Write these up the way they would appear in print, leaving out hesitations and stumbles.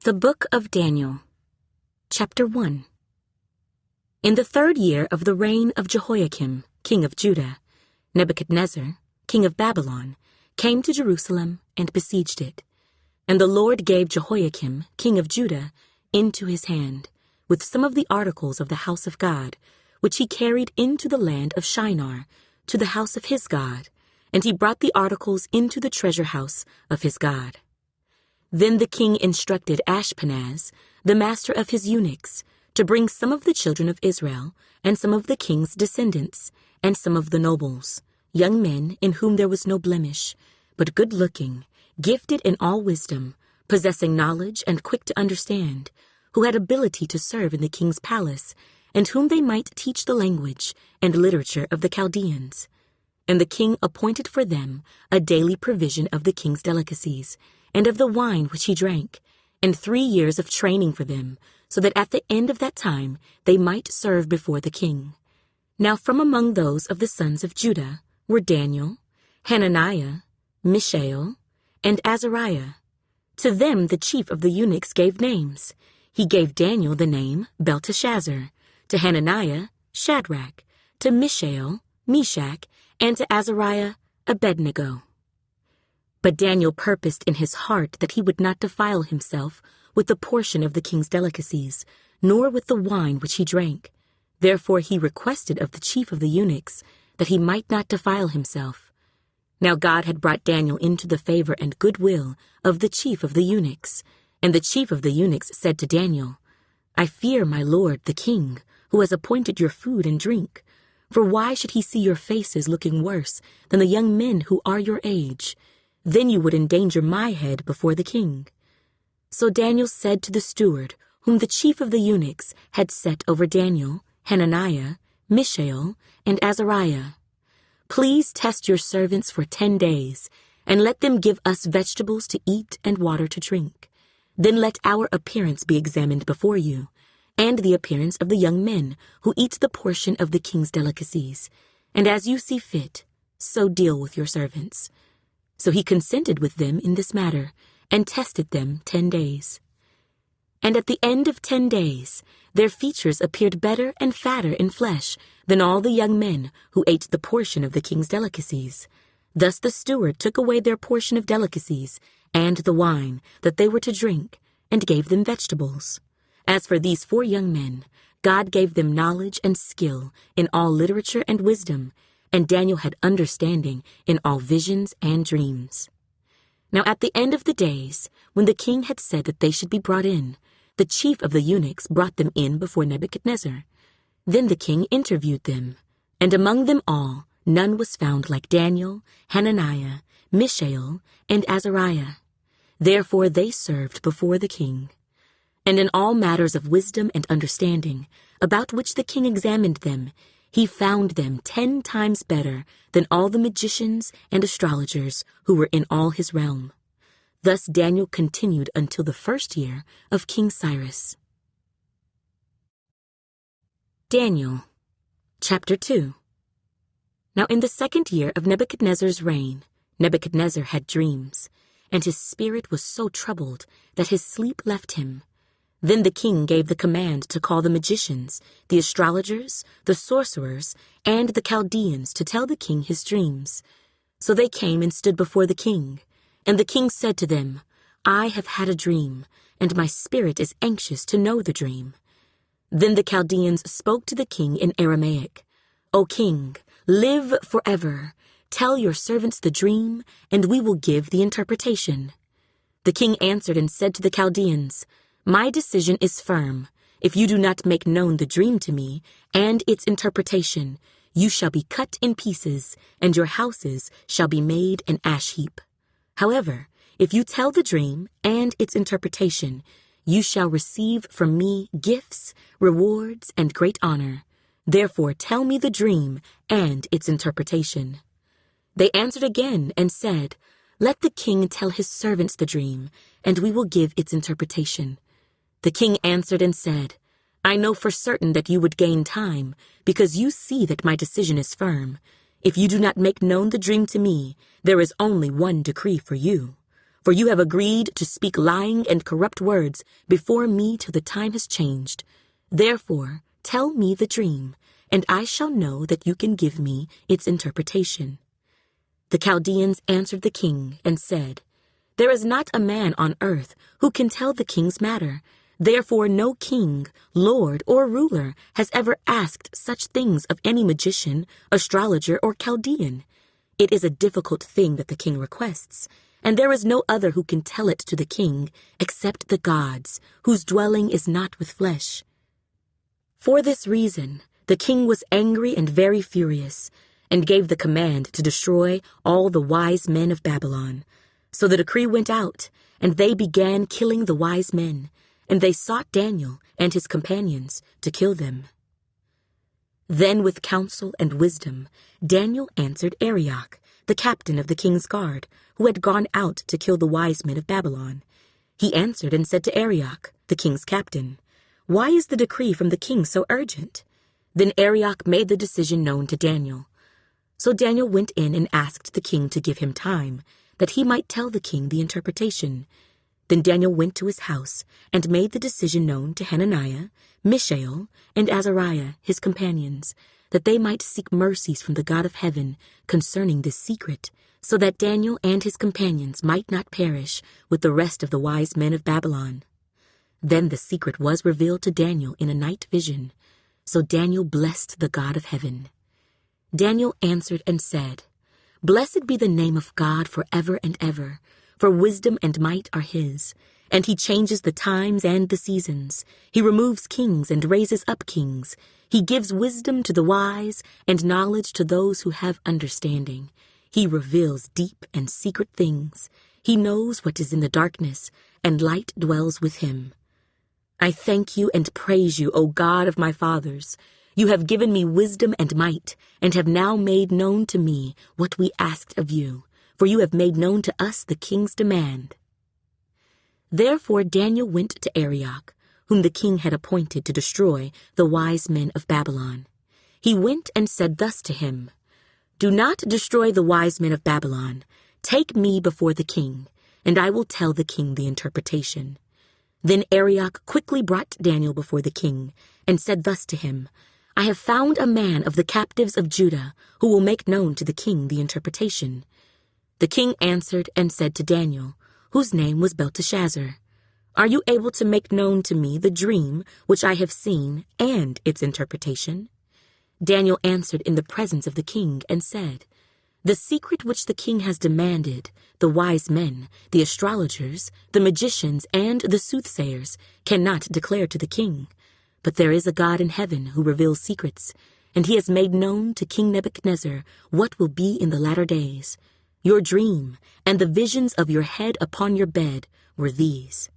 The Book of Daniel, Chapter 1. In the 3rd year of the reign of Jehoiakim, king of Judah, Nebuchadnezzar, king of Babylon, came to Jerusalem and besieged it. And the Lord gave Jehoiakim, king of Judah, into his hand, with some of the articles of the house of God, which he carried into the land of Shinar, to the house of his God, and he brought the articles into the treasure house of his God. Then the king instructed Ashpenaz, the master of his eunuchs, to bring some of the children of Israel, and some of the king's descendants, and some of the nobles, young men in whom there was no blemish, but good-looking, gifted in all wisdom, possessing knowledge and quick to understand, who had ability to serve in the king's palace, and whom they might teach the language and literature of the Chaldeans. And the king appointed for them a daily provision of the king's delicacies, and of the wine which he drank, and 3 years of training for them, so that at the end of that time they might serve before the king. Now from among those of the sons of Judah were Daniel, Hananiah, Mishael, and Azariah. To them the chief of the eunuchs gave names. He gave Daniel the name Belteshazzar, to Hananiah, Shadrach, to Mishael, Meshach, and to Azariah, Abednego. But Daniel purposed in his heart that he would not defile himself with the portion of the king's delicacies, nor with the wine which he drank. Therefore he requested of the chief of the eunuchs that he might not defile himself. Now God had brought Daniel into the favor and goodwill of the chief of the eunuchs. And the chief of the eunuchs said to Daniel, I fear my lord the king, who has appointed your food and drink. For why should he see your faces looking worse than the young men who are your age? Then you would endanger my head before the king. So Daniel said to the steward, whom the chief of the eunuchs had set over Daniel, Hananiah, Mishael, and Azariah, Please test your servants for 10 days, and let them give us vegetables to eat and water to drink. Then let our appearance be examined before you, and the appearance of the young men who eat the portion of the king's delicacies. And as you see fit, so deal with your servants. So he consented with them in this matter, and tested them 10 days. And at the end of 10 days, their features appeared better and fatter in flesh than all the young men who ate the portion of the king's delicacies. Thus the steward took away their portion of delicacies and the wine that they were to drink, and gave them vegetables. As for these 4 young men, God gave them knowledge and skill in all literature and wisdom, and Daniel had understanding in all visions and dreams. Now at the end of the days, when the king had said that they should be brought in, the chief of the eunuchs brought them in before Nebuchadnezzar. Then the king interviewed them, and among them all none was found like Daniel, Hananiah, Mishael, and Azariah. Therefore they served before the king. And in all matters of wisdom and understanding, about which the king examined them, he found them 10 times better than all the magicians and astrologers who were in all his realm. Thus Daniel continued until the 1st year of King Cyrus. Daniel, Chapter 2. Now in the 2nd year of Nebuchadnezzar's reign, Nebuchadnezzar had dreams, and his spirit was so troubled that his sleep left him. Then the king gave the command to call the magicians, the astrologers, the sorcerers, and the Chaldeans to tell the king his dreams. So they came and stood before the king. And the king said to them, I have had a dream, and my spirit is anxious to know the dream. Then the Chaldeans spoke to the king in Aramaic, O king, live forever. Tell your servants the dream, and we will give the interpretation. The king answered and said to the Chaldeans, My decision is firm. If you do not make known the dream to me and its interpretation, you shall be cut in pieces, and your houses shall be made an ash heap. However, if you tell the dream and its interpretation, you shall receive from me gifts, rewards, and great honor. Therefore tell me the dream and its interpretation. They answered again and said, Let the king tell his servants the dream, and we will give its interpretation. The king answered and said, I know for certain that you would gain time, because you see that my decision is firm. If you do not make known the dream to me, there is only one decree for you. for you have agreed to speak lying and corrupt words before me till the time has changed. Therefore, tell me the dream, and I shall know that you can give me its interpretation." The Chaldeans answered the king and said, "There is not a man on earth who can tell the king's matter. Therefore no king, lord, or ruler has ever asked such things of any magician, astrologer, or Chaldean. It is a difficult thing that the king requests, and there is no other who can tell it to the king except the gods, whose dwelling is not with flesh." For this reason, the king was angry and very furious, and gave the command to destroy all the wise men of Babylon. So the decree went out, and they began killing the wise men, and they sought Daniel and his companions to kill them. Then with counsel and wisdom, Daniel answered Arioch, the captain of the king's guard, who had gone out to kill the wise men of Babylon. He answered and said to Arioch, the king's captain, "Why is the decree from the king so urgent?" Then Arioch made the decision known to Daniel. So Daniel went in and asked the king to give him time, that he might tell the king the interpretation. Then Daniel went to his house and made the decision known to Hananiah, Mishael, and Azariah, his companions, that they might seek mercies from the God of heaven concerning this secret, so that Daniel and his companions might not perish with the rest of the wise men of Babylon. Then the secret was revealed to Daniel in a night vision. So Daniel blessed the God of heaven. Daniel answered and said, "Blessed be the name of God forever and ever, for wisdom and might are his, and he changes the times and the seasons. He removes kings and raises up kings. He gives wisdom to the wise and knowledge to those who have understanding. He reveals deep and secret things. He knows what is in the darkness, and light dwells with him. I thank you and praise you, O God of my fathers. You have given me wisdom and might, and have now made known to me what we asked of you, for you have made known to us the king's demand." Therefore Daniel went to Arioch, whom the king had appointed to destroy the wise men of Babylon. He went and said thus to him, "Do not destroy the wise men of Babylon. Take me before the king, and I will tell the king the interpretation." Then Arioch quickly brought Daniel before the king, and said thus to him, "I have found a man of the captives of Judah who will make known to the king the interpretation." The king answered and said to Daniel, whose name was Belteshazzar, "Are you able to make known to me the dream which I have seen and its interpretation?" Daniel answered in the presence of the king and said, "The secret which the king has demanded, the wise men, the astrologers, the magicians, and the soothsayers cannot declare to the king. But there is a God in heaven who reveals secrets, and he has made known to King Nebuchadnezzar what will be in the latter days. Your dream and the visions of your head upon your bed were these.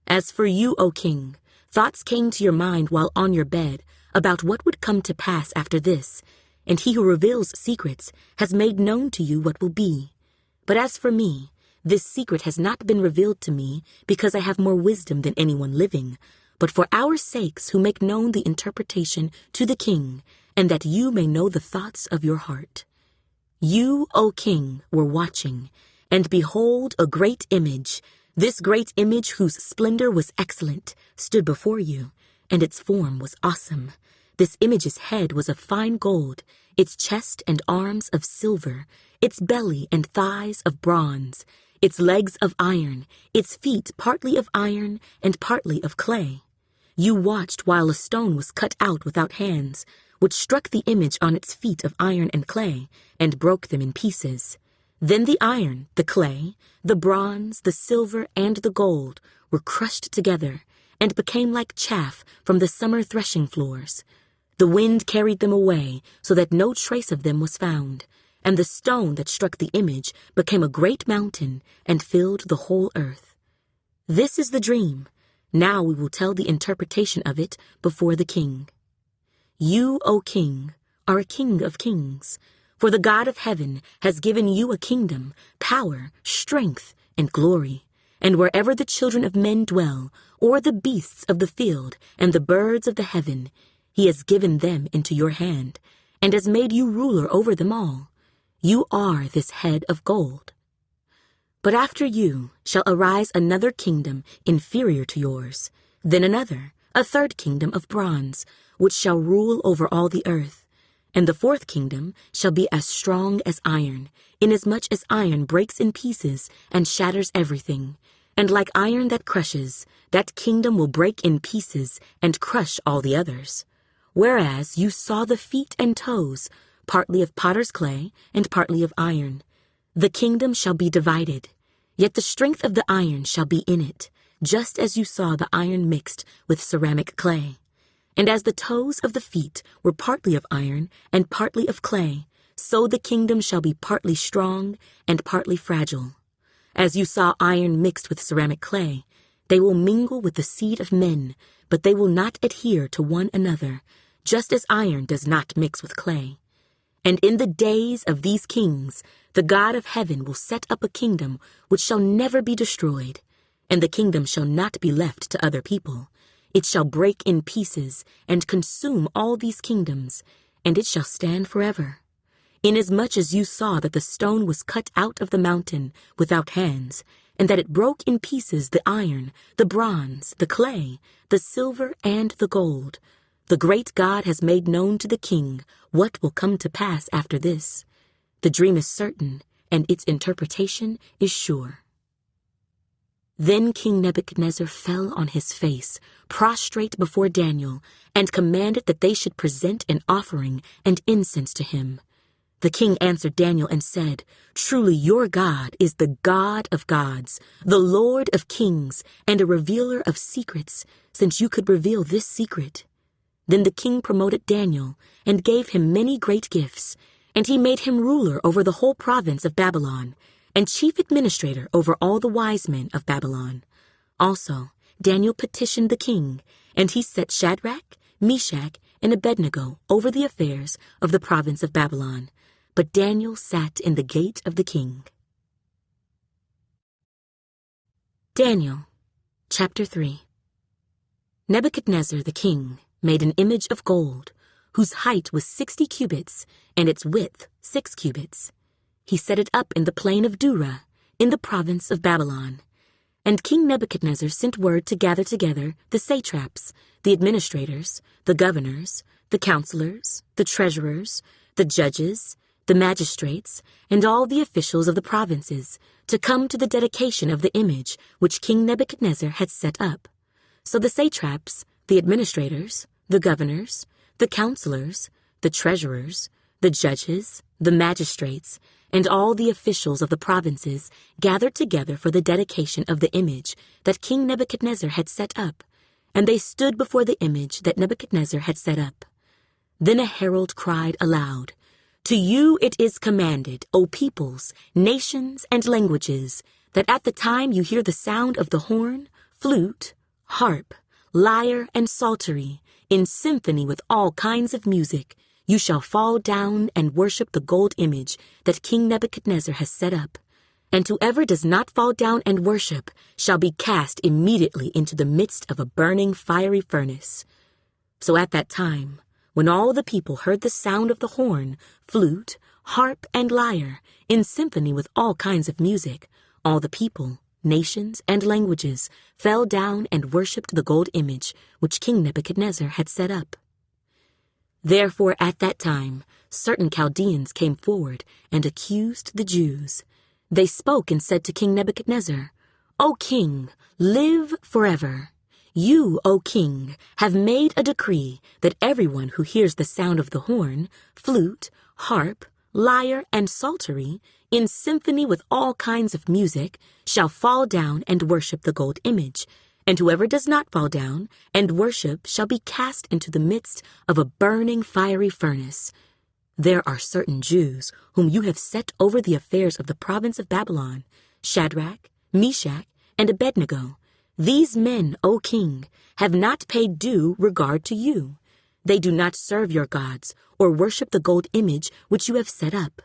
As for you, O king, thoughts came to your mind while on your bed about what would come to pass after this, and he who reveals secrets has made known to you what will be. But as for me, this secret has not been revealed to me because I have more wisdom than anyone living, but for our sakes who make known the interpretation to the king, and that you may know the thoughts of your heart. You, O king, were watching, and behold, a great image, this great image whose splendor was excellent, stood before you, and its form was awesome. This image's head was of fine gold, its chest and arms of silver, its belly and thighs of bronze, its legs of iron, its feet partly of iron and partly of clay. You watched while a stone was cut out without hands, which struck the image on its feet of iron and clay, and broke them in pieces. Then the iron, the clay, the bronze, the silver, and the gold were crushed together, and became like chaff from the summer threshing floors. The wind carried them away, so that no trace of them was found, and the stone that struck the image became a great mountain, and filled the whole earth. This is the dream. Now we will tell the interpretation of it before the king. You, O king, are a king of kings, for the God of heaven has given you a kingdom, power, strength, and glory. And wherever the children of men dwell, or the beasts of the field, and the birds of the heaven, he has given them into your hand, and has made you ruler over them all. You are this head of gold. But after you shall arise another kingdom inferior to yours, then another, a third kingdom of bronze, which shall rule over all the earth. And the fourth kingdom shall be as strong as iron, inasmuch as iron breaks in pieces and shatters everything. And like iron that crushes, that kingdom will break in pieces and crush all the others. Whereas you saw the feet and toes, partly of potter's clay and partly of iron. The kingdom shall be divided, yet the strength of the iron shall be in it, just as you saw the iron mixed with ceramic clay. And as the toes of the feet were partly of iron and partly of clay, so the kingdom shall be partly strong and partly fragile. As you saw iron mixed with ceramic clay, they will mingle with the seed of men, but they will not adhere to one another, just as iron does not mix with clay. And in the days of these kings, the God of heaven will set up a kingdom which shall never be destroyed, and the kingdom shall not be left to other people. It shall break in pieces and consume all these kingdoms, and it shall stand forever. Inasmuch as you saw that the stone was cut out of the mountain without hands, and that it broke in pieces the iron, the bronze, the clay, the silver, and the gold, the great God has made known to the king what will come to pass after this. The dream is certain, and its interpretation is sure. Then King Nebuchadnezzar fell on his face, prostrate before Daniel, and commanded that they should present an offering and incense to him. The king answered Daniel and said, "Truly your God is the God of gods, the Lord of kings, and a revealer of secrets, since you could reveal this secret." Then the king promoted Daniel and gave him many great gifts, and he made him ruler over the whole province of Babylon, and chief administrator over all the wise men of Babylon. Also, Daniel petitioned the king, and he set Shadrach, Meshach, and Abednego over the affairs of the province of Babylon. But Daniel sat in the gate of the king. Daniel, chapter 3. Nebuchadnezzar the king made an image of gold, whose height was 60 cubits, and its width 6 cubits. He set it up in the plain of Dura, in the province of Babylon. And King Nebuchadnezzar sent word to gather together the satraps, the administrators, the governors, the counselors, the treasurers, the judges, the magistrates, and all the officials of the provinces, to come to the dedication of the image which King Nebuchadnezzar had set up. So the satraps, the administrators, the governors, the counselors, the treasurers, the judges, the magistrates, and all the officials of the provinces gathered together for the dedication of the image that King Nebuchadnezzar had set up, and they stood before the image that Nebuchadnezzar had set up. Then a herald cried aloud, "To you it is commanded, O peoples, nations, and languages, that at the time you hear the sound of the horn, flute, harp, lyre, and psaltery, in symphony with all kinds of music, you shall fall down and worship the gold image that King Nebuchadnezzar has set up. And whoever does not fall down and worship shall be cast immediately into the midst of a burning fiery furnace." So at that time, when all the people heard the sound of the horn, flute, harp, and lyre, in symphony with all kinds of music, all the people, nations, and languages fell down and worshipped the gold image which King Nebuchadnezzar had set up. Therefore at that time certain Chaldeans came forward and accused the Jews. They spoke and said to King Nebuchadnezzar, "O king, live forever. You, O king, have made a decree that everyone who hears the sound of the horn, flute, harp, lyre, and psaltery, in symphony with all kinds of music, shall fall down and worship the gold image, and whoever does not fall down and worship shall be cast into the midst of a burning fiery furnace. There are certain Jews whom you have set over the affairs of the province of Babylon, Shadrach, Meshach, and Abednego. These men, O king, have not paid due regard to you. They do not serve your gods or worship the gold image which you have set up."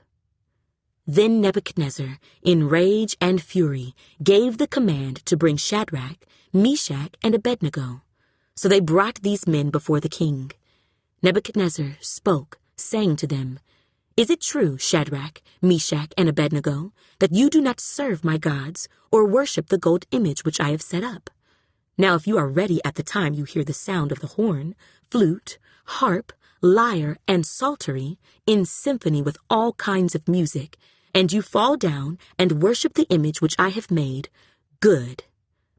Then Nebuchadnezzar, in rage and fury, gave the command to bring Shadrach, Meshach, and Abednego. So they brought these men before the king. Nebuchadnezzar spoke, saying to them, Is it true, Shadrach, Meshach, and Abednego, that you do not serve my gods or worship the gold image which I have set up? Now if you are ready at the time you hear the sound of the horn, flute, harp, lyre, and psaltery in symphony with all kinds of music, and you fall down and worship the image which I have made, good.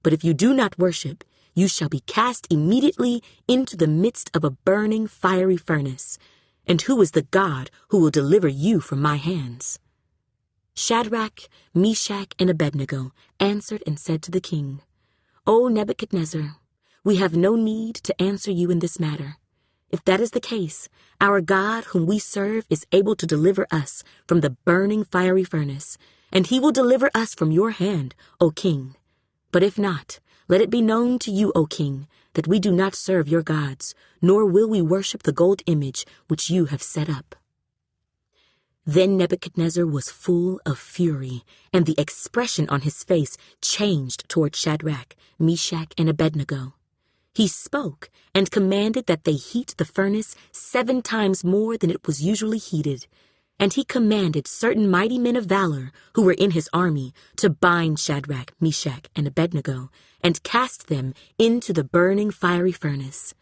But if you do not worship, you shall be cast immediately into the midst of a burning fiery furnace. And who is the God who will deliver you from my hands? Shadrach, Meshach, and Abednego answered and said to the king, O Nebuchadnezzar, we have no need to answer you in this matter. If that is the case, our God whom we serve is able to deliver us from the burning fiery furnace, and he will deliver us from your hand, O king. But if not, let it be known to you, O king, that we do not serve your gods, nor will we worship the gold image which you have set up. Then Nebuchadnezzar was full of fury, and the expression on his face changed toward Shadrach, Meshach, and Abednego. He spoke and commanded that they heat the furnace 7 times more than it was usually heated. And he commanded certain mighty men of valor who were in his army to bind Shadrach, Meshach, and Abednego and cast them into the burning fiery furnace.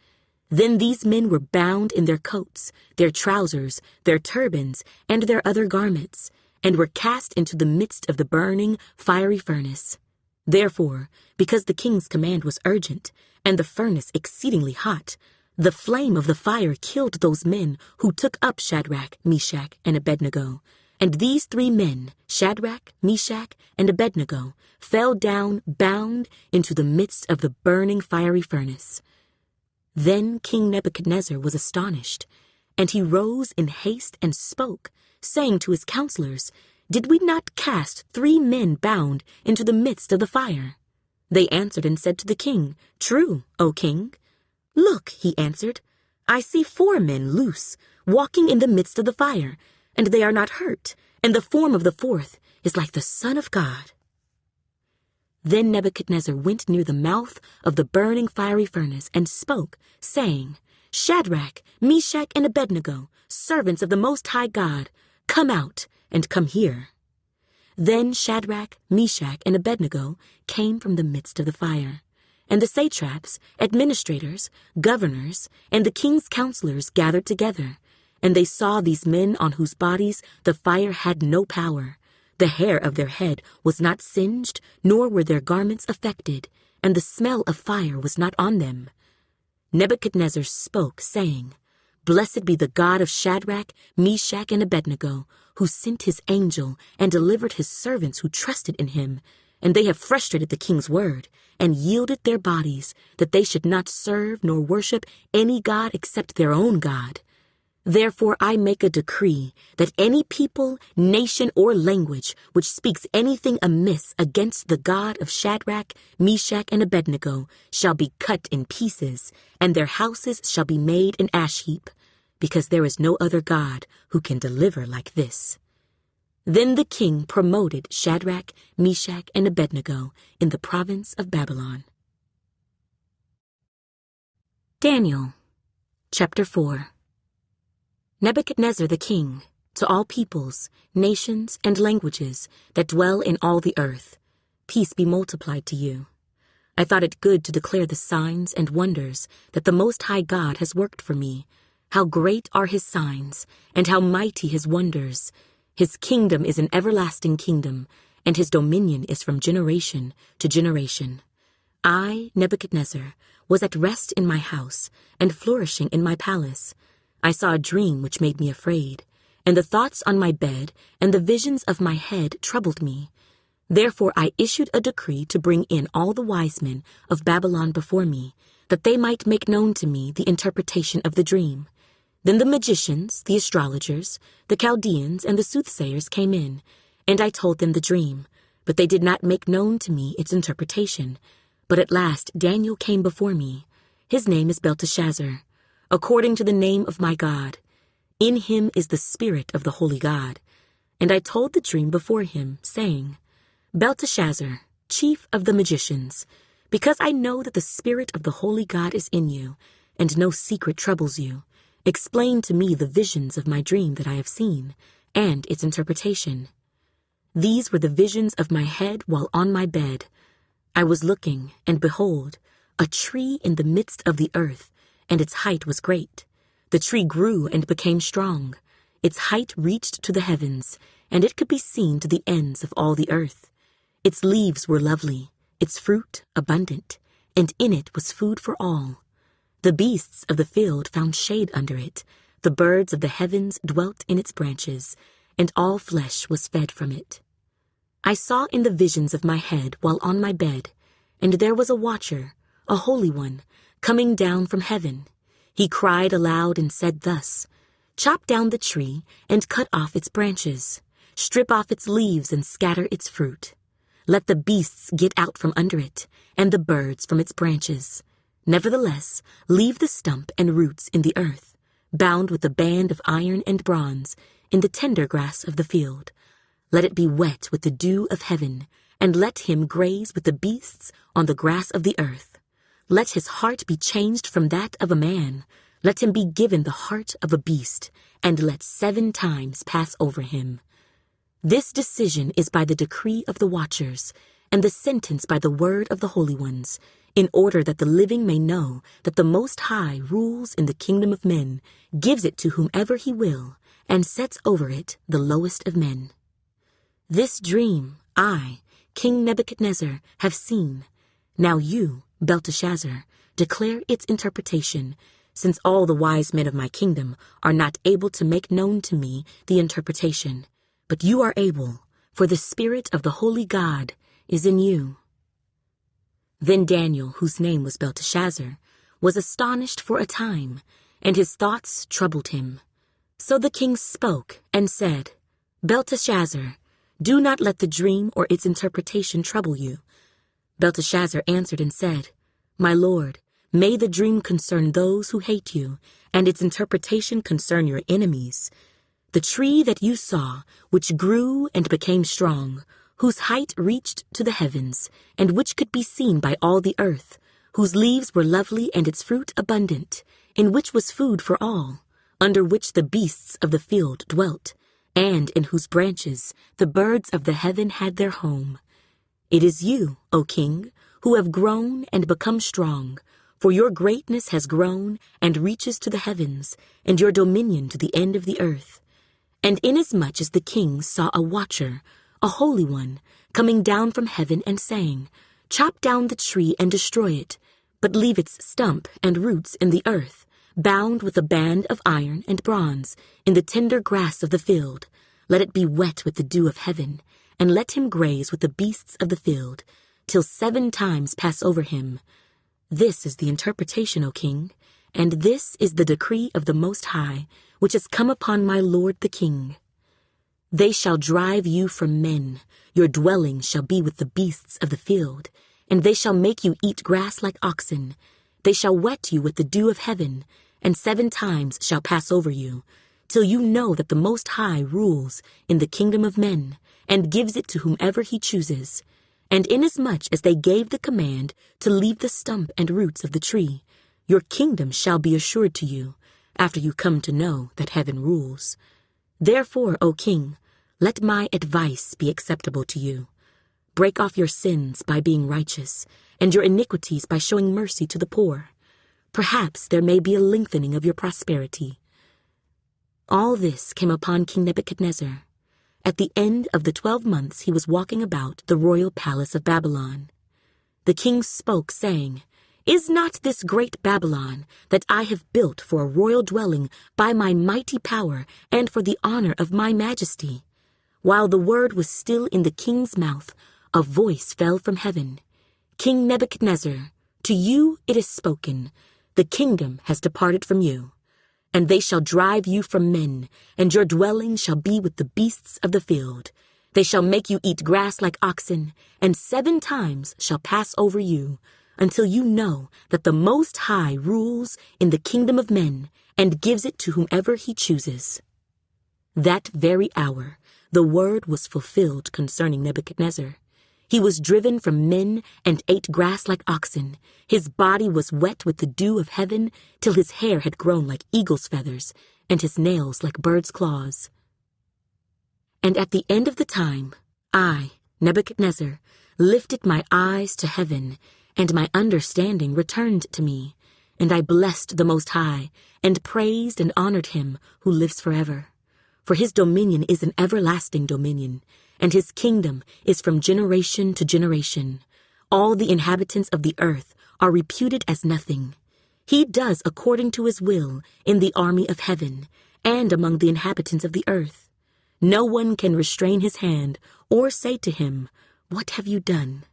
Then these men were bound in their coats, their trousers, their turbans, and their other garments, and were cast into the midst of the burning fiery furnace. Therefore, because the king's command was urgent, and the furnace exceedingly hot, the flame of the fire killed those men who took up Shadrach, Meshach, and Abednego. And these 3 men, Shadrach, Meshach, and Abednego, fell down bound into the midst of the burning fiery furnace. Then King Nebuchadnezzar was astonished, and he rose in haste and spoke, saying to his counselors, Did we not cast 3 men bound into the midst of the fire? They answered and said to the king, True, O king. Look, he answered, I see 4 men loose, walking in the midst of the fire, and they are not hurt, and the form of the 4th is like the Son of God. Then Nebuchadnezzar went near the mouth of the burning fiery furnace and spoke, saying, Shadrach, Meshach, and Abednego, servants of the Most High God, come out and come here. Then Shadrach, Meshach, and Abednego came from the midst of the fire. And the satraps, administrators, governors, and the king's counselors gathered together, and they saw these men on whose bodies the fire had no power. The hair of their head was not singed, nor were their garments affected, and the smell of fire was not on them. Nebuchadnezzar spoke, saying, Blessed be the God of Shadrach, Meshach, and Abednego, who sent his angel and delivered his servants who trusted in him. And they have frustrated the king's word, and yielded their bodies, that they should not serve nor worship any god except their own God. Therefore I make a decree that any people, nation, or language which speaks anything amiss against the God of Shadrach, Meshach, and Abednego shall be cut in pieces, and their houses shall be made an ash heap, because there is no other God who can deliver like this. Then the king promoted Shadrach, Meshach, and Abednego in the province of Babylon. Daniel, chapter 4. Nebuchadnezzar the king, to all peoples, nations, and languages that dwell in all the earth, peace be multiplied to you. I thought it good to declare the signs and wonders that the Most High God has worked for me. How great are his signs, and how mighty his wonders. His kingdom is an everlasting kingdom, and his dominion is from generation to generation. I, Nebuchadnezzar, was at rest in my house, and flourishing in my palace. I saw a dream which made me afraid, and the thoughts on my bed and the visions of my head troubled me. Therefore I issued a decree to bring in all the wise men of Babylon before me, that they might make known to me the interpretation of the dream. Then the magicians, the astrologers, the Chaldeans, and the soothsayers came in, and I told them the dream, but they did not make known to me its interpretation. But at last Daniel came before me. His name is Belteshazzar, according to the name of my God. In him is the spirit of the holy God. And I told the dream before him, saying, Belteshazzar, chief of the magicians, because I know that the spirit of the holy God is in you, and no secret troubles you, explain to me the visions of my dream that I have seen, and its interpretation. These were the visions of my head while on my bed. I was looking, and behold, a tree in the midst of the earth, and its height was great. The tree grew and became strong. Its height reached to the heavens, and it could be seen to the ends of all the earth. Its leaves were lovely, its fruit abundant, and in it was food for all. The beasts of the field found shade under it, the birds of the heavens dwelt in its branches, and all flesh was fed from it. I saw in the visions of my head while on my bed, and there was a watcher, a holy one, coming down from heaven. He cried aloud and said thus, "Chop down the tree and cut off its branches. Strip off its leaves and scatter its fruit. Let the beasts get out from under it, and the birds from its branches. Nevertheless, leave the stump and roots in the earth, bound with a band of iron and bronze, in the tender grass of the field. Let it be wet with the dew of heaven, and let him graze with the beasts on the grass of the earth. Let his heart be changed from that of a man. Let him be given the heart of a beast, and let 7 times pass over him. This decision is by the decree of the watchers, and the sentence by the word of the holy ones, in order that the living may know that the Most High rules in the kingdom of men, gives it to whomever he will, and sets over it the lowest of men. This dream I, King Nebuchadnezzar, have seen. Now you, Belteshazzar, declare its interpretation, since all the wise men of my kingdom are not able to make known to me the interpretation. But you are able, for the Spirit of the Holy God is in you." Then Daniel, whose name was Belteshazzar, was astonished for a time, and his thoughts troubled him. So the king spoke and said, "Belteshazzar, do not let the dream or its interpretation trouble you." Belteshazzar answered and said, "My lord, may the dream concern those who hate you, and its interpretation concern your enemies. The tree that you saw, which grew and became strong, whose height reached to the heavens, and which could be seen by all the earth, whose leaves were lovely and its fruit abundant, in which was food for all, under which the beasts of the field dwelt, and in whose branches the birds of the heaven had their home. It is you, O king, who have grown and become strong, for your greatness has grown and reaches to the heavens, and your dominion to the end of the earth. And inasmuch as the king saw a watcher, a holy one, coming down from heaven and saying, 'Chop down the tree and destroy it, but leave its stump and roots in the earth, bound with a band of iron and bronze, in the tender grass of the field. Let it be wet with the dew of heaven, and let him graze with the beasts of the field, till 7 times pass over him.' This is the interpretation, O king, and this is the decree of the Most High, which has come upon my lord the king. They shall drive you from men, your dwelling shall be with the beasts of the field, and they shall make you eat grass like oxen. They shall wet you with the dew of heaven, and 7 times shall pass over you, till you know that the Most High rules in the kingdom of men, and gives it to whomever he chooses. And inasmuch as they gave the command to leave the stump and roots of the tree, your kingdom shall be assured to you, after you come to know that heaven rules. Therefore, O king, let my advice be acceptable to you. Break off your sins by being righteous, and your iniquities by showing mercy to the poor. Perhaps there may be a lengthening of your prosperity." All this came upon King Nebuchadnezzar. At the end of the 12 months he was walking about the royal palace of Babylon. The king spoke, saying, "Is not this great Babylon, that I have built for a royal dwelling by my mighty power and for the honor of my majesty?" While the word was still in the king's mouth, a voice fell from heaven. "King Nebuchadnezzar, to you it is spoken, the kingdom has departed from you. And they shall drive you from men, and your dwelling shall be with the beasts of the field. They shall make you eat grass like oxen, and 7 times shall pass over you, until you know that the Most High rules in the kingdom of men, and gives it to whomever he chooses." That very hour the word was fulfilled concerning Nebuchadnezzar. He was driven from men and ate grass like oxen. His body was wet with the dew of heaven, till his hair had grown like eagle's feathers, and his nails like bird's claws. And at the end of the time, I, Nebuchadnezzar, lifted my eyes to heaven, and my understanding returned to me, and I blessed the Most High, and praised and honored him who lives forever. For his dominion is an everlasting dominion, and his kingdom is from generation to generation. All the inhabitants of the earth are reputed as nothing. He does according to his will in the army of heaven, and among the inhabitants of the earth. No one can restrain his hand, or say to him, "What have you done?"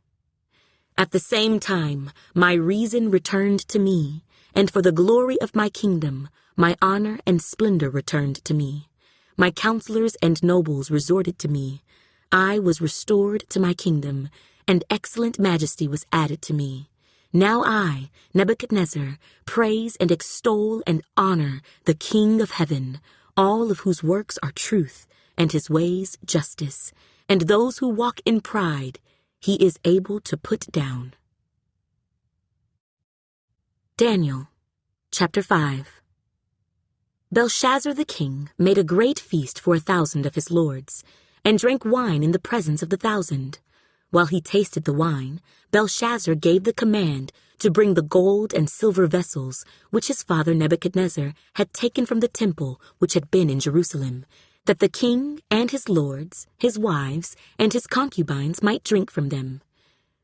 At the same time, my reason returned to me, and for the glory of my kingdom, my honor and splendor returned to me. My counselors and nobles resorted to me. I was restored to my kingdom, and excellent majesty was added to me. Now I, Nebuchadnezzar, praise and extol and honor the King of heaven, all of whose works are truth, and his ways justice, and those who walk in pride he is able to put down. Daniel, chapter 5. Belshazzar the king made a great feast for 1,000 of his lords, and drank wine in the presence of the 1,000. While he tasted the wine, Belshazzar gave the command to bring the gold and silver vessels which his father Nebuchadnezzar had taken from the temple which had been in Jerusalem, that the king and his lords, his wives, and his concubines might drink from them.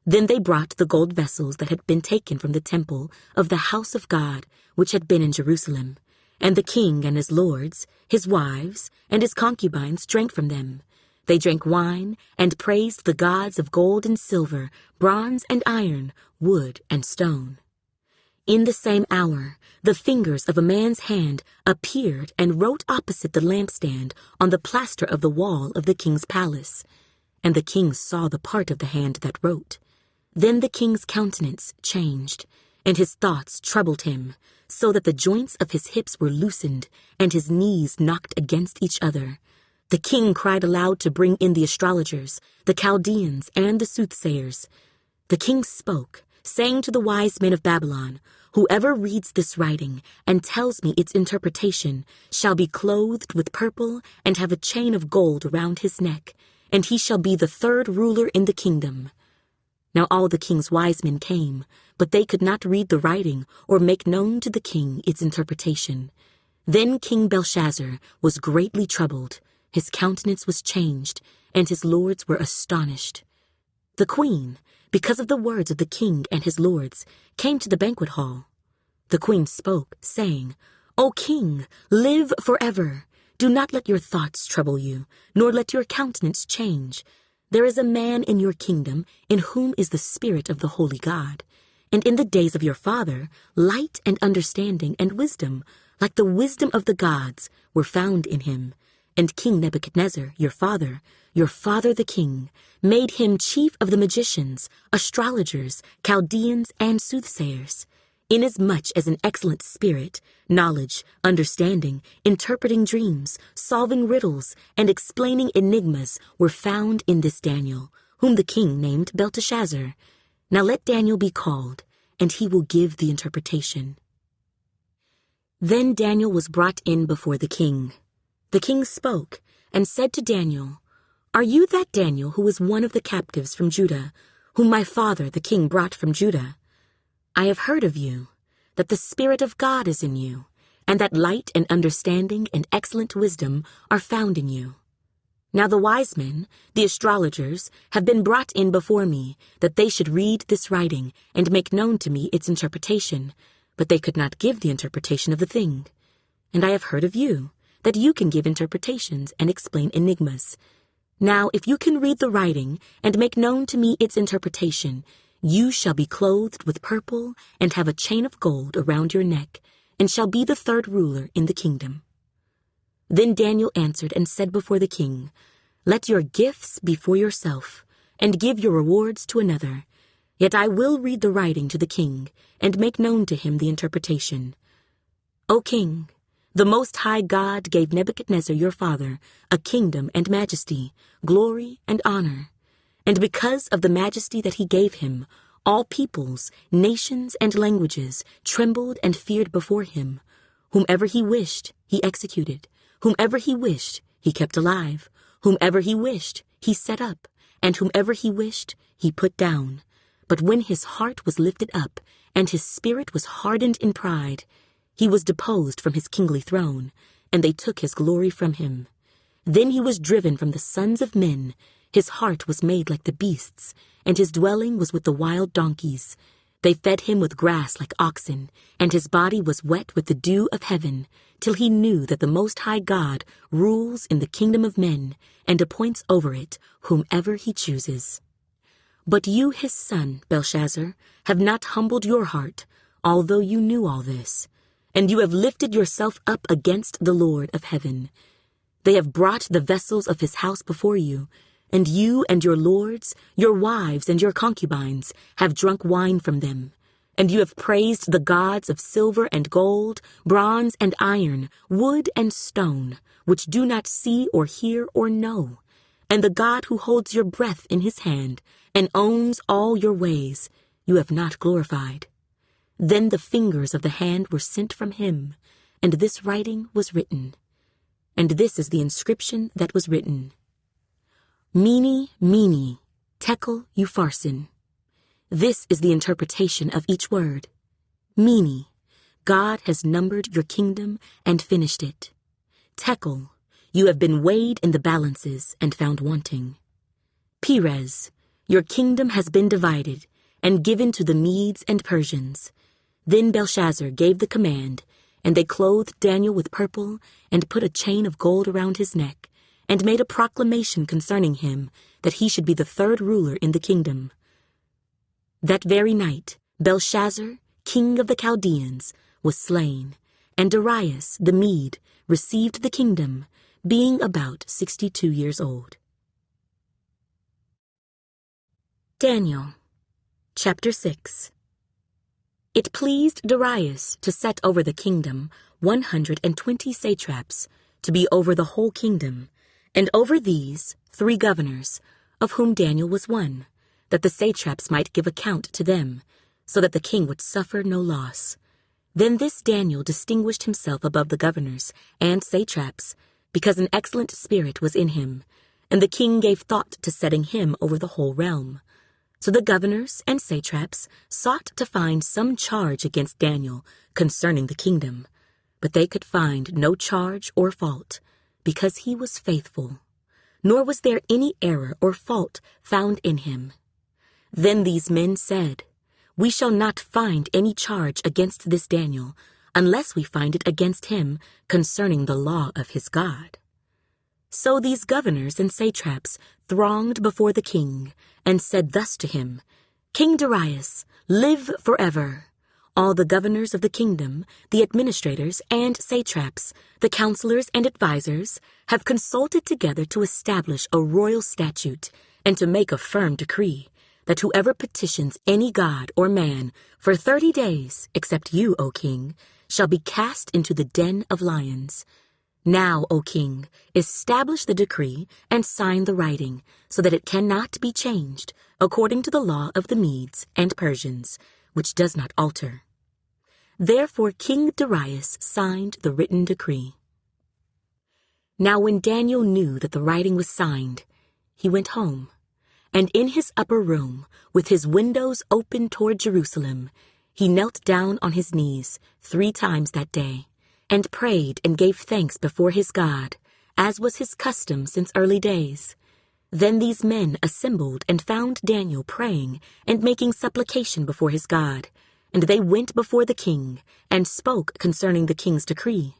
Then they brought the gold vessels that had been taken from the temple of the house of God which had been in Jerusalem, and the king and his lords, his wives, and his concubines drank from them. They drank wine and praised the gods of gold and silver, bronze and iron, wood and stone. In the same hour, the fingers of a man's hand appeared and wrote opposite the lampstand on the plaster of the wall of the king's palace. And the king saw the part of the hand that wrote. Then the king's countenance changed, and his thoughts troubled him, so that the joints of his hips were loosened, and his knees knocked against each other. The king cried aloud to bring in the astrologers, the Chaldeans, and the soothsayers. The king spoke, saying to the wise men of Babylon, "Whoever reads this writing and tells me its interpretation shall be clothed with purple and have a chain of gold around his neck, and he shall be the third ruler in the kingdom." Now all the king's wise men came, but they could not read the writing or make known to the king its interpretation. Then King Belshazzar was greatly troubled, his countenance was changed, and his lords were astonished. The queen, because of the words of the king and his lords, came to the banquet hall. The queen spoke, saying, "O king, live forever. Do not let your thoughts trouble you, nor let your countenance change. There is a man in your kingdom in whom is the spirit of the holy God. And in the days of your father, light and understanding and wisdom, like the wisdom of the gods, were found in him. And King Nebuchadnezzar, your father the king, made him chief of the magicians, astrologers, Chaldeans, and soothsayers, inasmuch as an excellent spirit, knowledge, understanding, interpreting dreams, solving riddles, and explaining enigmas were found in this Daniel, whom the king named Belteshazzar. Now let Daniel be called, and he will give the interpretation." Then Daniel was brought in before the king. The king spoke and said to Daniel, "Are you that Daniel who was one of the captives from Judah, whom my father the king brought from Judah? I have heard of you, that the Spirit of God is in you, and that light and understanding and excellent wisdom are found in you. Now the wise men, the astrologers, have been brought in before me, that they should read this writing and make known to me its interpretation, but they could not give the interpretation of the thing. And I have heard of you, that you can give interpretations and explain enigmas. Now, if you can read the writing and make known to me its interpretation, you shall be clothed with purple and have a chain of gold around your neck, and shall be the third ruler in the kingdom." Then Daniel answered and said before the king, "Let your gifts be for yourself, and give your rewards to another. Yet I will read the writing to the king, and make known to him the interpretation. O king, the Most High God gave Nebuchadnezzar your father a kingdom and majesty, glory and honor. And because of the majesty that he gave him, all peoples, nations, and languages trembled and feared before him. Whomever he wished, he executed. Whomever he wished, he kept alive. Whomever he wished, he set up. And whomever he wished, he put down. But when his heart was lifted up, and his spirit was hardened in pride, he was deposed from his kingly throne, and they took his glory from him. Then he was driven from the sons of men. His heart was made like the beasts, and his dwelling was with the wild donkeys. They fed him with grass like oxen, and his body was wet with the dew of heaven, till he knew that the Most High God rules in the kingdom of men, and appoints over it whomever he chooses. But you, his son, Belshazzar, have not humbled your heart, although you knew all this, and you have lifted yourself up against the Lord of heaven. They have brought the vessels of his house before you, and you and your lords, your wives and your concubines have drunk wine from them. And you have praised the gods of silver and gold, bronze and iron, wood and stone, which do not see or hear or know. And the God who holds your breath in his hand and owns all your ways, you have not glorified. Then the fingers of the hand were sent from him, and this writing was written. And this is the inscription that was written: Mene, Mene, Tekel Upharsin. This is the interpretation of each word. Mene, God has numbered your kingdom and finished it. Tekel, you have been weighed in the balances and found wanting. Perez, your kingdom has been divided and given to the Medes and Persians. Then Belshazzar gave the command, and they clothed Daniel with purple and put a chain of gold around his neck, and made a proclamation concerning him that he should be the third ruler in the kingdom. That very night, Belshazzar, king of the Chaldeans, was slain, and Darius the Mede received the kingdom, being about 62 years old. Daniel, chapter 6. It pleased Darius to set over the kingdom 120 satraps, to be over the whole kingdom, and over these 3 governors, of whom Daniel was one, that the satraps might give account to them, so that the king would suffer no loss. Then this Daniel distinguished himself above the governors and satraps, because an excellent spirit was in him, and the king gave thought to setting him over the whole realm. So the governors and satraps sought to find some charge against Daniel concerning the kingdom, but they could find no charge or fault, because he was faithful, nor was there any error or fault found in him. Then these men said, We shall not find any charge against this Daniel, unless we find it against him concerning the law of his God. So these governors and satraps thronged before the king, and said thus to him, King Darius, live forever. All the governors of the kingdom, the administrators and satraps, the counselors and advisers, have consulted together to establish a royal statute and to make a firm decree, that whoever petitions any god or man for 30 days, except you, O king, shall be cast into the den of lions. Now, O king, establish the decree and sign the writing, so that it cannot be changed, according to the law of the Medes and Persians, which does not alter. Therefore King Darius signed the written decree. Now when Daniel knew that the writing was signed, he went home, and in his upper room, with his windows open toward Jerusalem, he knelt down on his knees 3 times that day, and prayed and gave thanks before his God, as was his custom since early days. Then these men assembled and found Daniel praying and making supplication before his God, and they went before the king and spoke concerning the king's decree.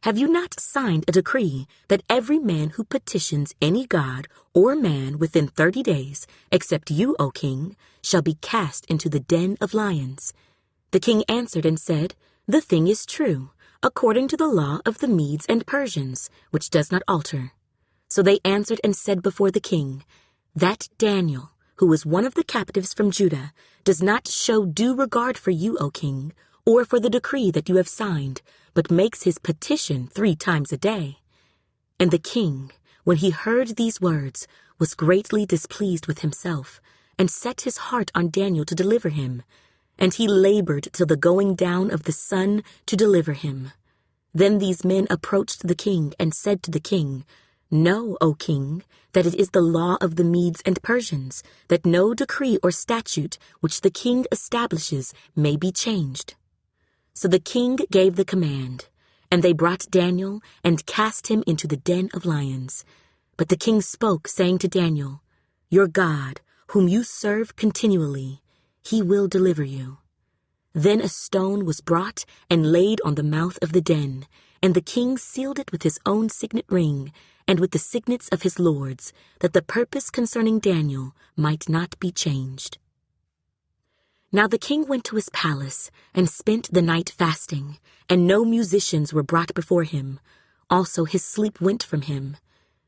Have you not signed a decree that every man who petitions any god or man within 30 days, except you, O king, shall be cast into the den of lions? The king answered and said, The thing is true, according to the law of the Medes and Persians, which does not alter. So they answered and said before the king, That Daniel, who is one of the captives from Judah, does not show due regard for you, O king, or for the decree that you have signed, but makes his petition 3 times a day. And the king, when he heard these words, was greatly displeased with himself, and set his heart on Daniel to deliver him. And he labored till the going down of the sun to deliver him. Then these men approached the king and said to the king, Know, O king, that it is the law of the Medes and Persians, that no decree or statute which the king establishes may be changed. So the king gave the command, and they brought Daniel and cast him into the den of lions. But the king spoke, saying to Daniel, Your God, whom you serve continually, he will deliver you. Then a stone was brought and laid on the mouth of the den, and the king sealed it with his own signet ring, and with the signets of his lords, that the purpose concerning Daniel might not be changed. Now the king went to his palace, and spent the night fasting, and no musicians were brought before him. Also his sleep went from him.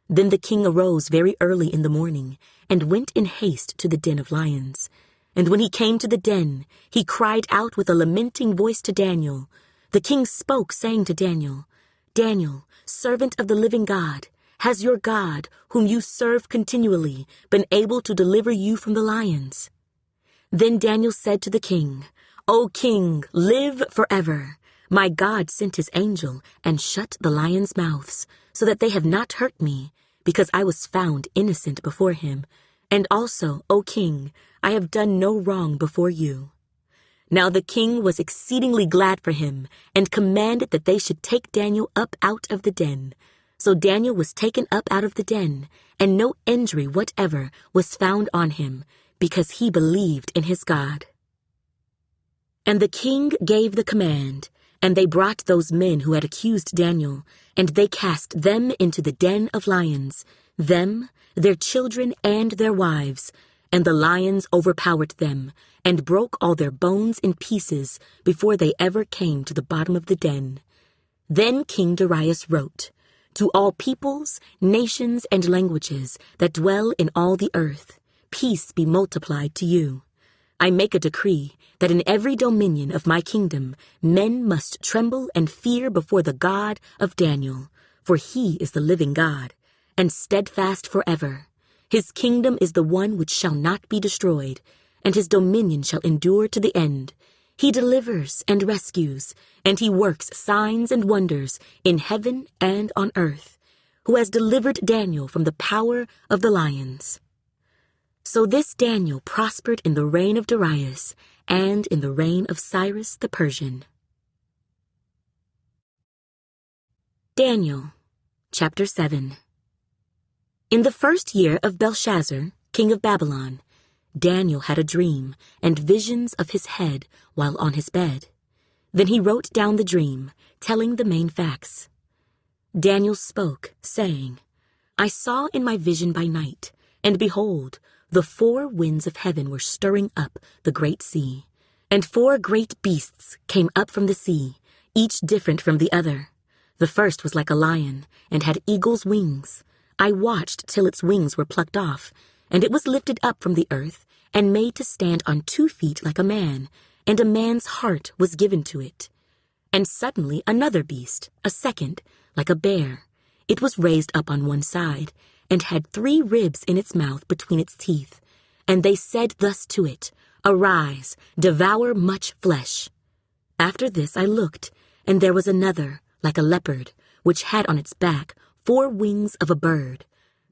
Then the king arose very early in the morning, and went in haste to the den of lions. And when he came to the den, he cried out with a lamenting voice to Daniel. The king spoke, saying to Daniel, Daniel, servant of the living God, has your God, whom you serve continually, been able to deliver you from the lions? Then Daniel said to the king, O king, live forever. My God sent his angel and shut the lions' mouths, so that they have not hurt me, because I was found innocent before him. And also, O king, I have done no wrong before you. Now the king was exceedingly glad for him, and commanded that they should take Daniel up out of the den. So Daniel was taken up out of the den, and no injury whatever was found on him, because he believed in his God. And the king gave the command, and they brought those men who had accused Daniel, and they cast them into the den of lions, them, their children, and their wives. And the lions overpowered them, and broke all their bones in pieces before they ever came to the bottom of the den. Then King Darius wrote, To all peoples, nations, and languages that dwell in all the earth, peace be multiplied to you. I make a decree that in every dominion of my kingdom men must tremble and fear before the God of Daniel, for he is the living God, and steadfast forever. His kingdom is the one which shall not be destroyed, and his dominion shall endure to the end. He delivers and rescues, and he works signs and wonders in heaven and on earth, who has delivered Daniel from the power of the lions. So this Daniel prospered in the reign of Darius and in the reign of Cyrus the Persian. Daniel, chapter 7. In the first year of Belshazzar, king of Babylon, Daniel had a dream and visions of his head while on his bed. Then he wrote down the dream, telling the main facts. Daniel spoke, saying, I saw in my vision by night, and behold, the 4 winds of heaven were stirring up the great sea, and 4 great beasts came up from the sea, each different from the other. The first was like a lion, and had eagle's wings. I watched till its wings were plucked off, and it was lifted up from the earth, and made to stand on 2 feet like a man, and a man's heart was given to it. And suddenly another beast, a second, like a bear. It was raised up on one side, and had 3 ribs in its mouth between its teeth. And they said thus to it, Arise, devour much flesh. After this I looked, and there was another, like a leopard, which had on its back 4 wings of a bird.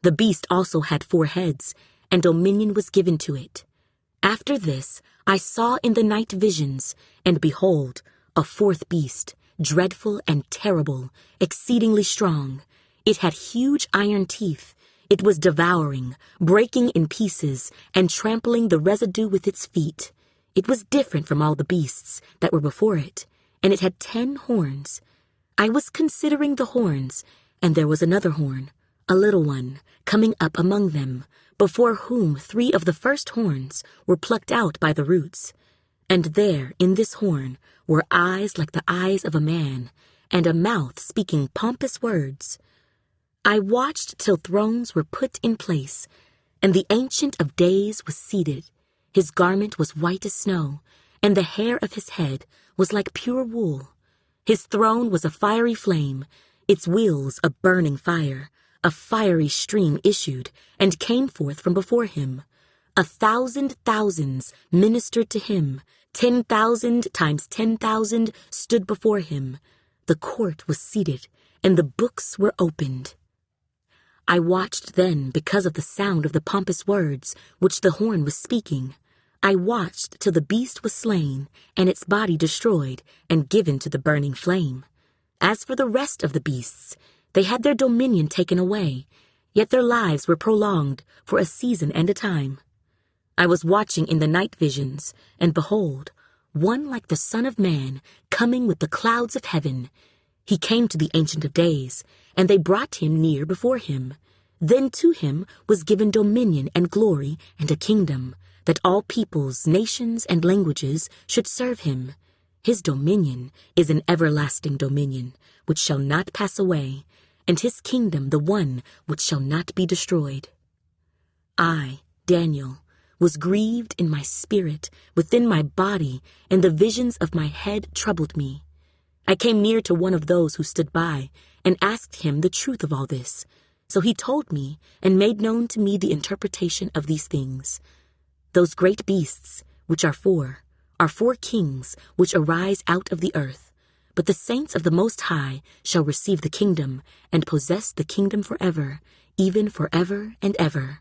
The beast also had 4 heads, and dominion was given to it. After this I saw in the night visions, and behold, a 4th beast, dreadful and terrible, exceedingly strong. It had huge iron teeth. It was devouring, breaking in pieces, and trampling the residue with its feet. It was different from all the beasts that were before it, and it had 10 horns. I was considering the horns, and there was another horn, a little one, coming up among them, before whom 3 of the first horns were plucked out by the roots. And there, in this horn, were eyes like the eyes of a man, and a mouth speaking pompous words. I watched till thrones were put in place, and the Ancient of Days was seated. His garment was white as snow, and the hair of his head was like pure wool. His throne was a fiery flame, its wheels a burning fire. a fiery stream issued and came forth from before him. 1,000 thousands ministered to him. 10,000 times 10,000 stood before him. The court was seated, and the books were opened. I watched then because of the sound of the pompous words which the horn was speaking. I watched till the beast was slain, and its body destroyed, and given to the burning flame. As for the rest of the beasts, they had their dominion taken away, yet their lives were prolonged for a season and a time. I was watching in the night visions, and behold, one like the Son of Man, coming with the clouds of heaven. He came to the Ancient of Days, and they brought him near before him. Then to him was given dominion and glory and a kingdom, that all peoples, nations, and languages should serve him. His dominion is an everlasting dominion, which shall not pass away, and his kingdom the one which shall not be destroyed. I, Daniel, was grieved in my spirit, within my body, and the visions of my head troubled me. I came near to one of those who stood by, and asked him the truth of all this. So he told me, and made known to me the interpretation of these things. Those great beasts, which are four kings, which arise out of the earth. But the saints of the Most High shall receive the kingdom, and possess the kingdom forever, even forever and ever.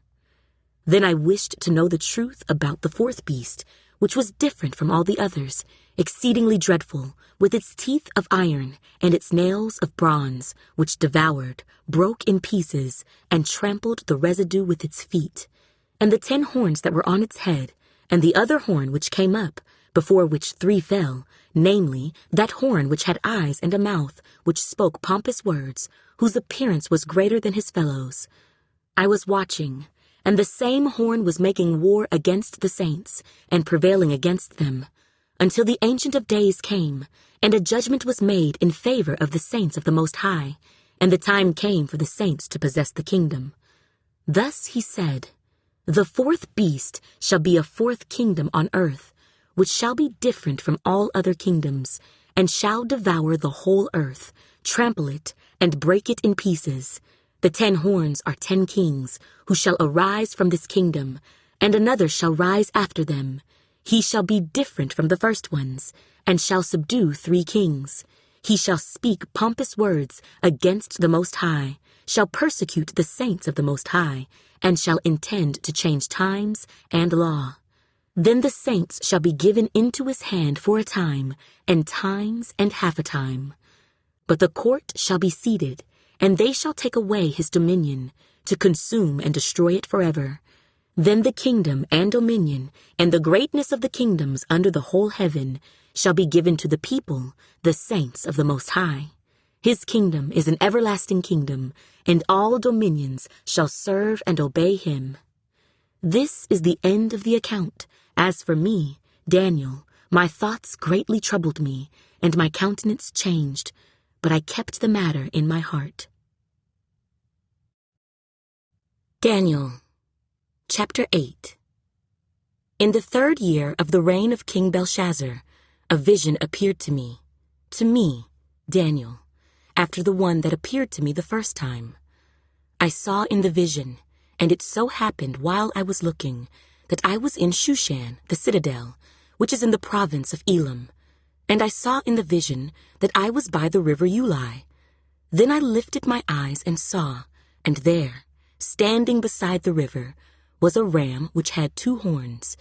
Then I wished to know the truth about the fourth beast, which was different from all the others, exceedingly dreadful, with its teeth of iron and its nails of bronze, which devoured, broke in pieces, and trampled the residue with its feet. And the 10 horns that were on its head, and the other horn which came up, before which 3 fell, namely, that horn which had eyes and a mouth, which spoke pompous words, whose appearance was greater than his fellows. I was watching, and the same horn was making war against the saints, and prevailing against them, until the Ancient of Days came, and a judgment was made in favor of the saints of the Most High, and the time came for the saints to possess the kingdom. Thus he said, "The fourth beast shall be a fourth kingdom on earth, which shall be different from all other kingdoms, and shall devour the whole earth, trample it, and break it in pieces. The 10 horns are 10 kings, who shall arise from this kingdom, and another shall rise after them. He shall be different from the first ones, and shall subdue 3 kings. He shall speak pompous words against the Most High, shall persecute the saints of the Most High, and shall intend to change times and law. Then the saints shall be given into his hand for a time, and times and half a time. But the court shall be seated, and they shall take away his dominion, to consume and destroy it forever. Then the kingdom and dominion, and the greatness of the kingdoms under the whole heaven, shall be given to the people, the saints of the Most High. His kingdom is an everlasting kingdom, and all dominions shall serve and obey him. This is the end of the account. As for me, Daniel, my thoughts greatly troubled me, and my countenance changed, but I kept the matter in my heart." Daniel, chapter 8. In the 3rd year of the reign of King Belshazzar, a vision appeared to me, Daniel, after the one that appeared to me the first time. I saw in the vision, and it so happened while I was looking, that I was in Shushan, the citadel, which is in the province of Elam. And I saw in the vision that I was by the river Ulai. Then I lifted my eyes and saw, and there, standing beside the river, was a ram which had 2 horns,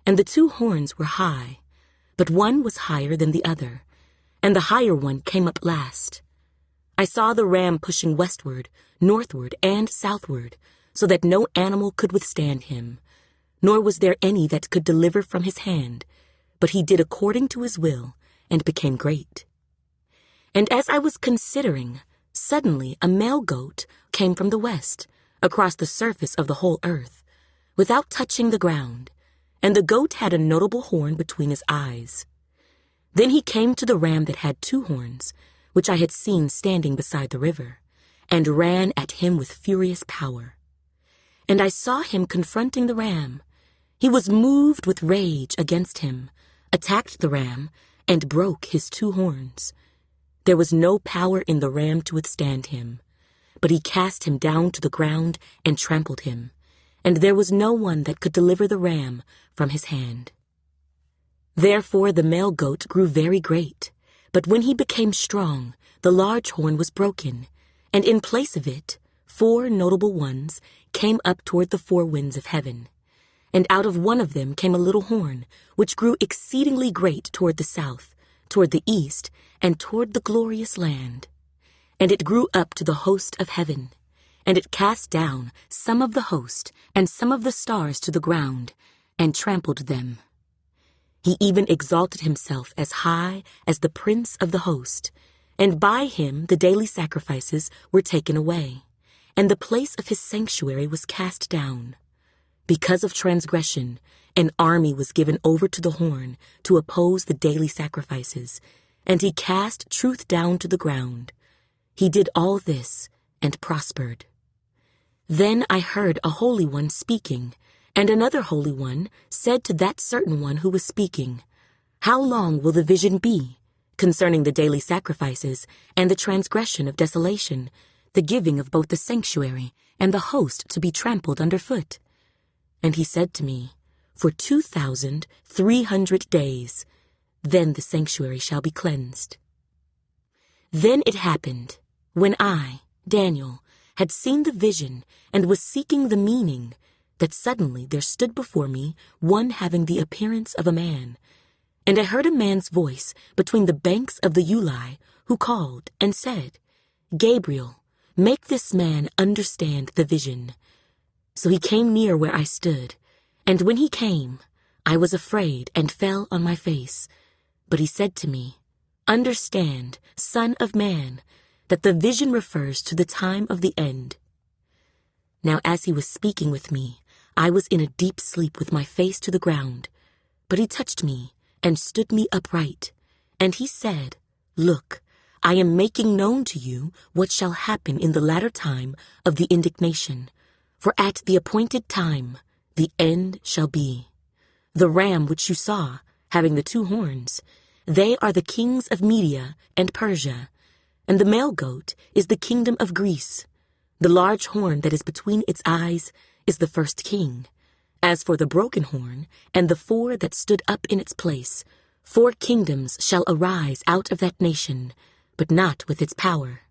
and the 2 horns were high, but one was higher than the other, and the higher one came up last. I saw the ram pushing westward, northward, and southward, so that no animal could withstand him, nor was there any that could deliver from his hand, but he did according to his will, and became great. And as I was considering, suddenly a male goat came from the west, across the surface of the whole earth, without touching the ground, and the goat had a notable horn between his eyes. Then he came to the ram that had 2 horns, which I had seen standing beside the river, and ran at him with furious power. And I saw him confronting the ram. He was moved with rage against him, attacked the ram, and broke his 2 horns. There was no power in the ram to withstand him, but he cast him down to the ground and trampled him, and there was no one that could deliver the ram from his hand. Therefore the male goat grew very great, but when he became strong, the large horn was broken, and in place of it, 4 notable ones came up toward the 4 winds of heaven. And out of one of them came a little horn, which grew exceedingly great toward the south, toward the east, and toward the glorious land. And it grew up to the host of heaven, and it cast down some of the host and some of the stars to the ground, and trampled them. He even exalted himself as high as the prince of the host, and by him the daily sacrifices were taken away, and the place of his sanctuary was cast down. Because of transgression, an army was given over to the horn to oppose the daily sacrifices, and he cast truth down to the ground. He did all this and prospered. Then I heard a holy one speaking, and another holy one said to that certain one who was speaking, "How long will the vision be concerning the daily sacrifices and the transgression of desolation, the giving of both the sanctuary and the host to be trampled underfoot?" And he said to me, "For 2,300 days, then the sanctuary shall be cleansed." Then it happened, when I, Daniel, had seen the vision and was seeking the meaning, that suddenly there stood before me one having the appearance of a man. And I heard a man's voice between the banks of the Ulai, who called and said, "Gabriel, make this man understand the vision." So he came near where I stood, and when he came, I was afraid and fell on my face. But he said to me, "Understand, Son of Man, that the vision refers to the time of the end." Now as he was speaking with me, I was in a deep sleep with my face to the ground. But he touched me and stood me upright. And he said, "Look, I am making known to you what shall happen in the latter time of the indignation. For at the appointed time, the end shall be. The ram which you saw, having the 2 horns, they are the kings of Media and Persia, and the male goat is the kingdom of Greece. The large horn that is between its eyes is the first king. As for the broken horn and the 4 that stood up in its place, 4 kingdoms shall arise out of that nation, but not with its power.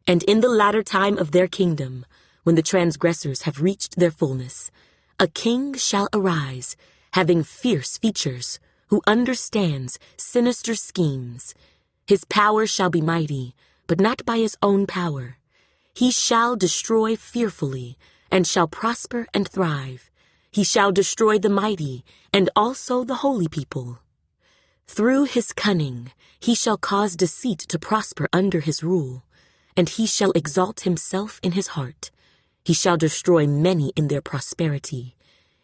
And in the latter time of their kingdom, when the transgressors have reached their fullness, a king shall arise, having fierce features, who understands sinister schemes. His power shall be mighty, but not by his own power. He shall destroy fearfully, and shall prosper and thrive. He shall destroy the mighty, and also the holy people. Through his cunning he shall cause deceit to prosper under his rule, and he shall exalt himself in his heart. He shall destroy many in their prosperity.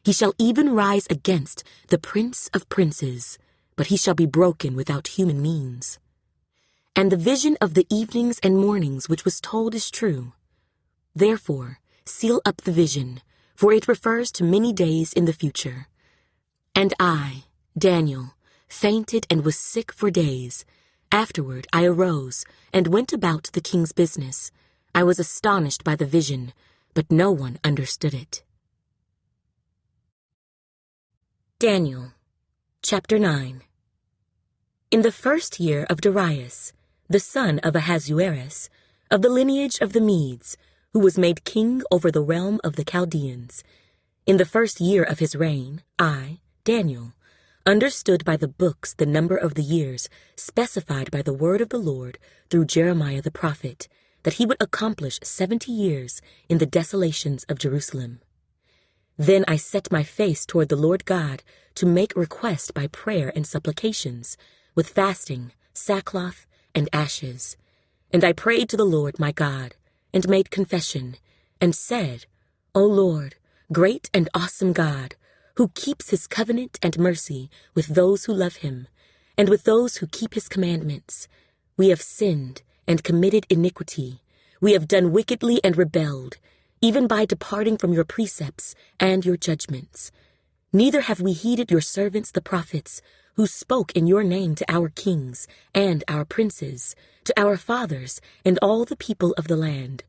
He shall even rise against the Prince of Princes, but he shall be broken without human means. And the vision of the evenings and mornings which was told is true. Therefore, seal up the vision, for it refers to many days in the future. And I, Daniel, fainted and was sick for days. Afterward I arose and went about the king's business. I was astonished by the vision, but no one understood it. Daniel, chapter 9. In the 1st year of Darius, the son of Ahasuerus, of the lineage of the Medes, who was made king over the realm of the Chaldeans, in the 1st year of his reign, I, Daniel, understood by the books the number of the years specified by the word of the Lord through Jeremiah the prophet, that he would accomplish 70 years in the desolations of Jerusalem. Then I set my face toward the Lord God to make request by prayer and supplications, with fasting, sackcloth, and ashes. And I prayed to the Lord my God, and made confession, and said, O Lord, great and awesome God, who keeps his covenant and mercy with those who love him, and with those who keep his commandments, we have sinned and committed iniquity. We have done wickedly and rebelled, even by departing from your precepts and your judgments. Neither have we heeded your servants the prophets, who spoke in your name to our kings and our princes, to our fathers and all the people of the land.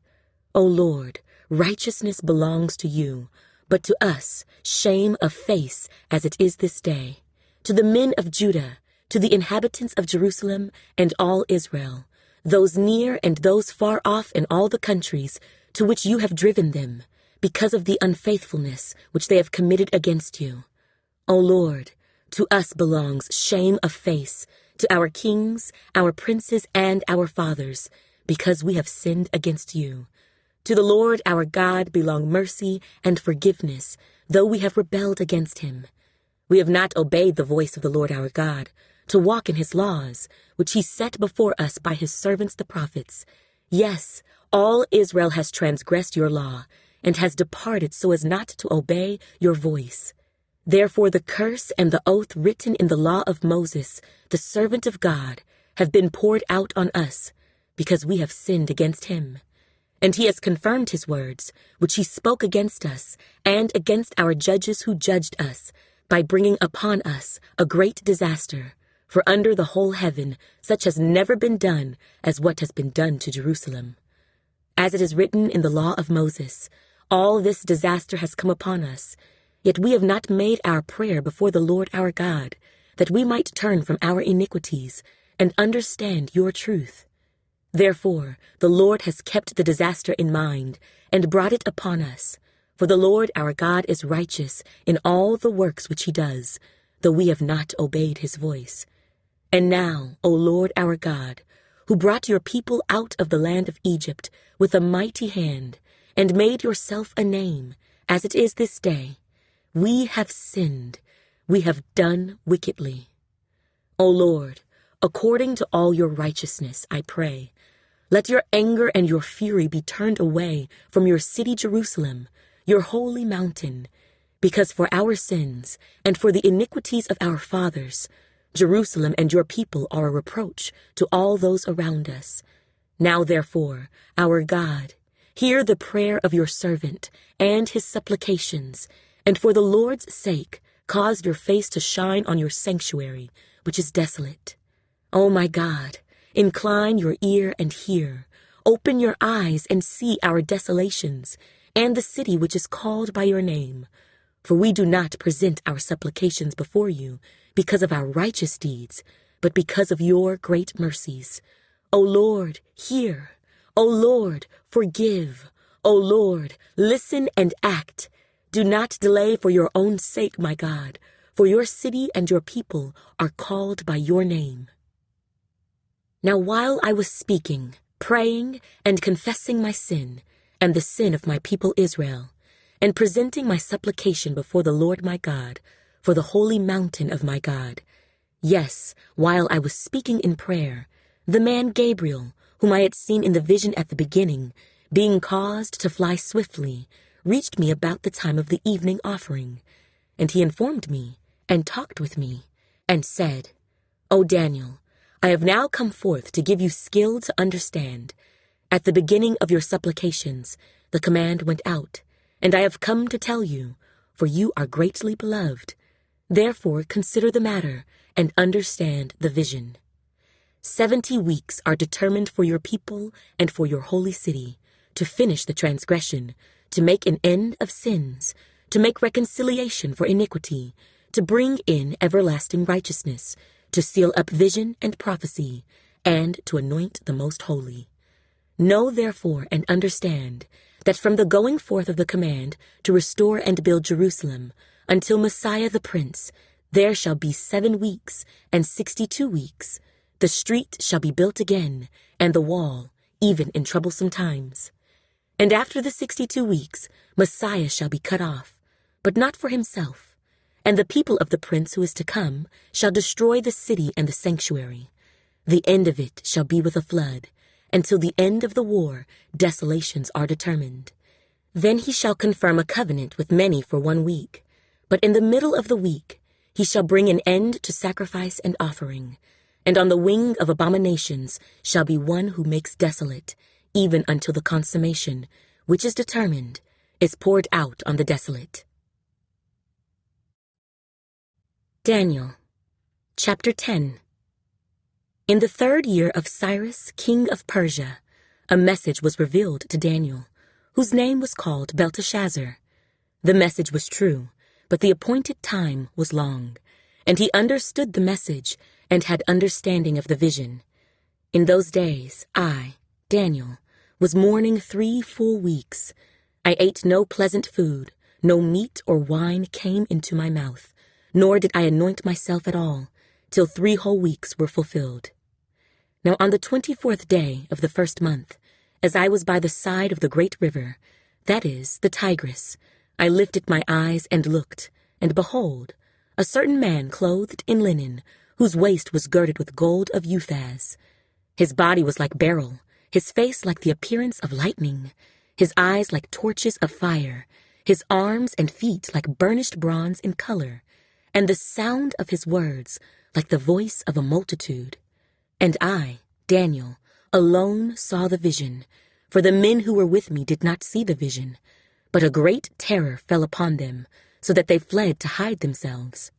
O Lord, righteousness belongs to you, but to us shame of face as it is this day. To the men of Judah, to the inhabitants of Jerusalem and all Israel, those near and those far off in all the countries to which you have driven them, because of the unfaithfulness which they have committed against you. O Lord, to us belongs shame of face, to our kings, our princes, and our fathers, because we have sinned against you. To the Lord our God belong mercy and forgiveness, though we have rebelled against him. We have not obeyed the voice of the Lord our God, to walk in his laws, which he set before us by his servants the prophets. Yes, all Israel has transgressed your law, and has departed so as not to obey your voice. Therefore the curse and the oath written in the law of Moses, the servant of God, have been poured out on us, because we have sinned against him. And he has confirmed his words, which he spoke against us, and against our judges who judged us, by bringing upon us a great disaster. For under the whole heaven such has never been done as what has been done to Jerusalem. As it is written in the law of Moses, all this disaster has come upon us, yet we have not made our prayer before the Lord our God, that we might turn from our iniquities and understand your truth. Therefore, the Lord has kept the disaster in mind and brought it upon us. For the Lord our God is righteous in all the works which he does, though we have not obeyed his voice. And now, O Lord our God, who brought your people out of the land of Egypt with a mighty hand, and made yourself a name, as it is this day, we have sinned, we have done wickedly. O Lord, according to all your righteousness, I pray, let your anger and your fury be turned away from your city Jerusalem, your holy mountain, because for our sins and for the iniquities of our fathers, Jerusalem and your people are a reproach to all those around us. Now therefore, our God, hear the prayer of your servant and his supplications, and for the Lord's sake, cause your face to shine on your sanctuary, which is desolate. O my God, incline your ear and hear. Open your eyes and see our desolations, and the city which is called by your name. For we do not present our supplications before you because of our righteous deeds, but because of your great mercies. O Lord, hear. O Lord, forgive. O Lord, listen and act. Do not delay for your own sake, my God, for your city and your people are called by your name. Now while I was speaking, praying, and confessing my sin, and the sin of my people Israel, and presenting my supplication before the Lord my God, for the holy mountain of my God, yes, while I was speaking in prayer, the man Gabriel, whom I had seen in the vision at the beginning, being caused to fly swiftly, reached me about the time of the evening offering. And he informed me, and talked with me, and said, O Daniel, I have now come forth to give you skill to understand. At the beginning of your supplications, the command went out, and I have come to tell you, for you are greatly beloved. Therefore consider the matter, and understand the vision. 70 weeks are determined for your people and for your holy city, to finish the transgression, to make an end of sins, to make reconciliation for iniquity, to bring in everlasting righteousness, to seal up vision and prophecy, and to anoint the most holy. Know therefore and understand that from the going forth of the command to restore and build Jerusalem until Messiah the Prince, there shall be 7 weeks and 62 weeks. The street shall be built again, and the wall, even in troublesome times. And after the 62 weeks, Messiah shall be cut off, but not for himself. And the people of the prince who is to come shall destroy the city and the sanctuary. The end of it shall be with a flood. Until the end of the war, desolations are determined. Then he shall confirm a covenant with many for 1 week. But in the middle of the week, he shall bring an end to sacrifice and offering. And on the wing of abominations shall be one who makes desolate, even until the consummation, which is determined, is poured out on the desolate. Daniel, chapter 10. In the 3rd year of Cyrus, king of Persia, a message was revealed to Daniel, whose name was called Belteshazzar. The message was true, but the appointed time was long, and he understood the message and had understanding of the vision. In those days, I, Daniel, was mourning 3 full weeks. I ate no pleasant food, no meat or wine came into my mouth, nor did I anoint myself at all, till 3 whole weeks were fulfilled. Now on the 24th day of the 1st month, as I was by the side of the great river, that is, the Tigris, I lifted my eyes and looked, and behold, a certain man clothed in linen, whose waist was girded with gold of Uphaz. His body was like beryl, his face like the appearance of lightning, his eyes like torches of fire, his arms and feet like burnished bronze in color, and the sound of his words like the voice of a multitude. And I, Daniel, alone saw the vision, for the men who were with me did not see the vision, but a great terror fell upon them, so that they fled to hide themselves.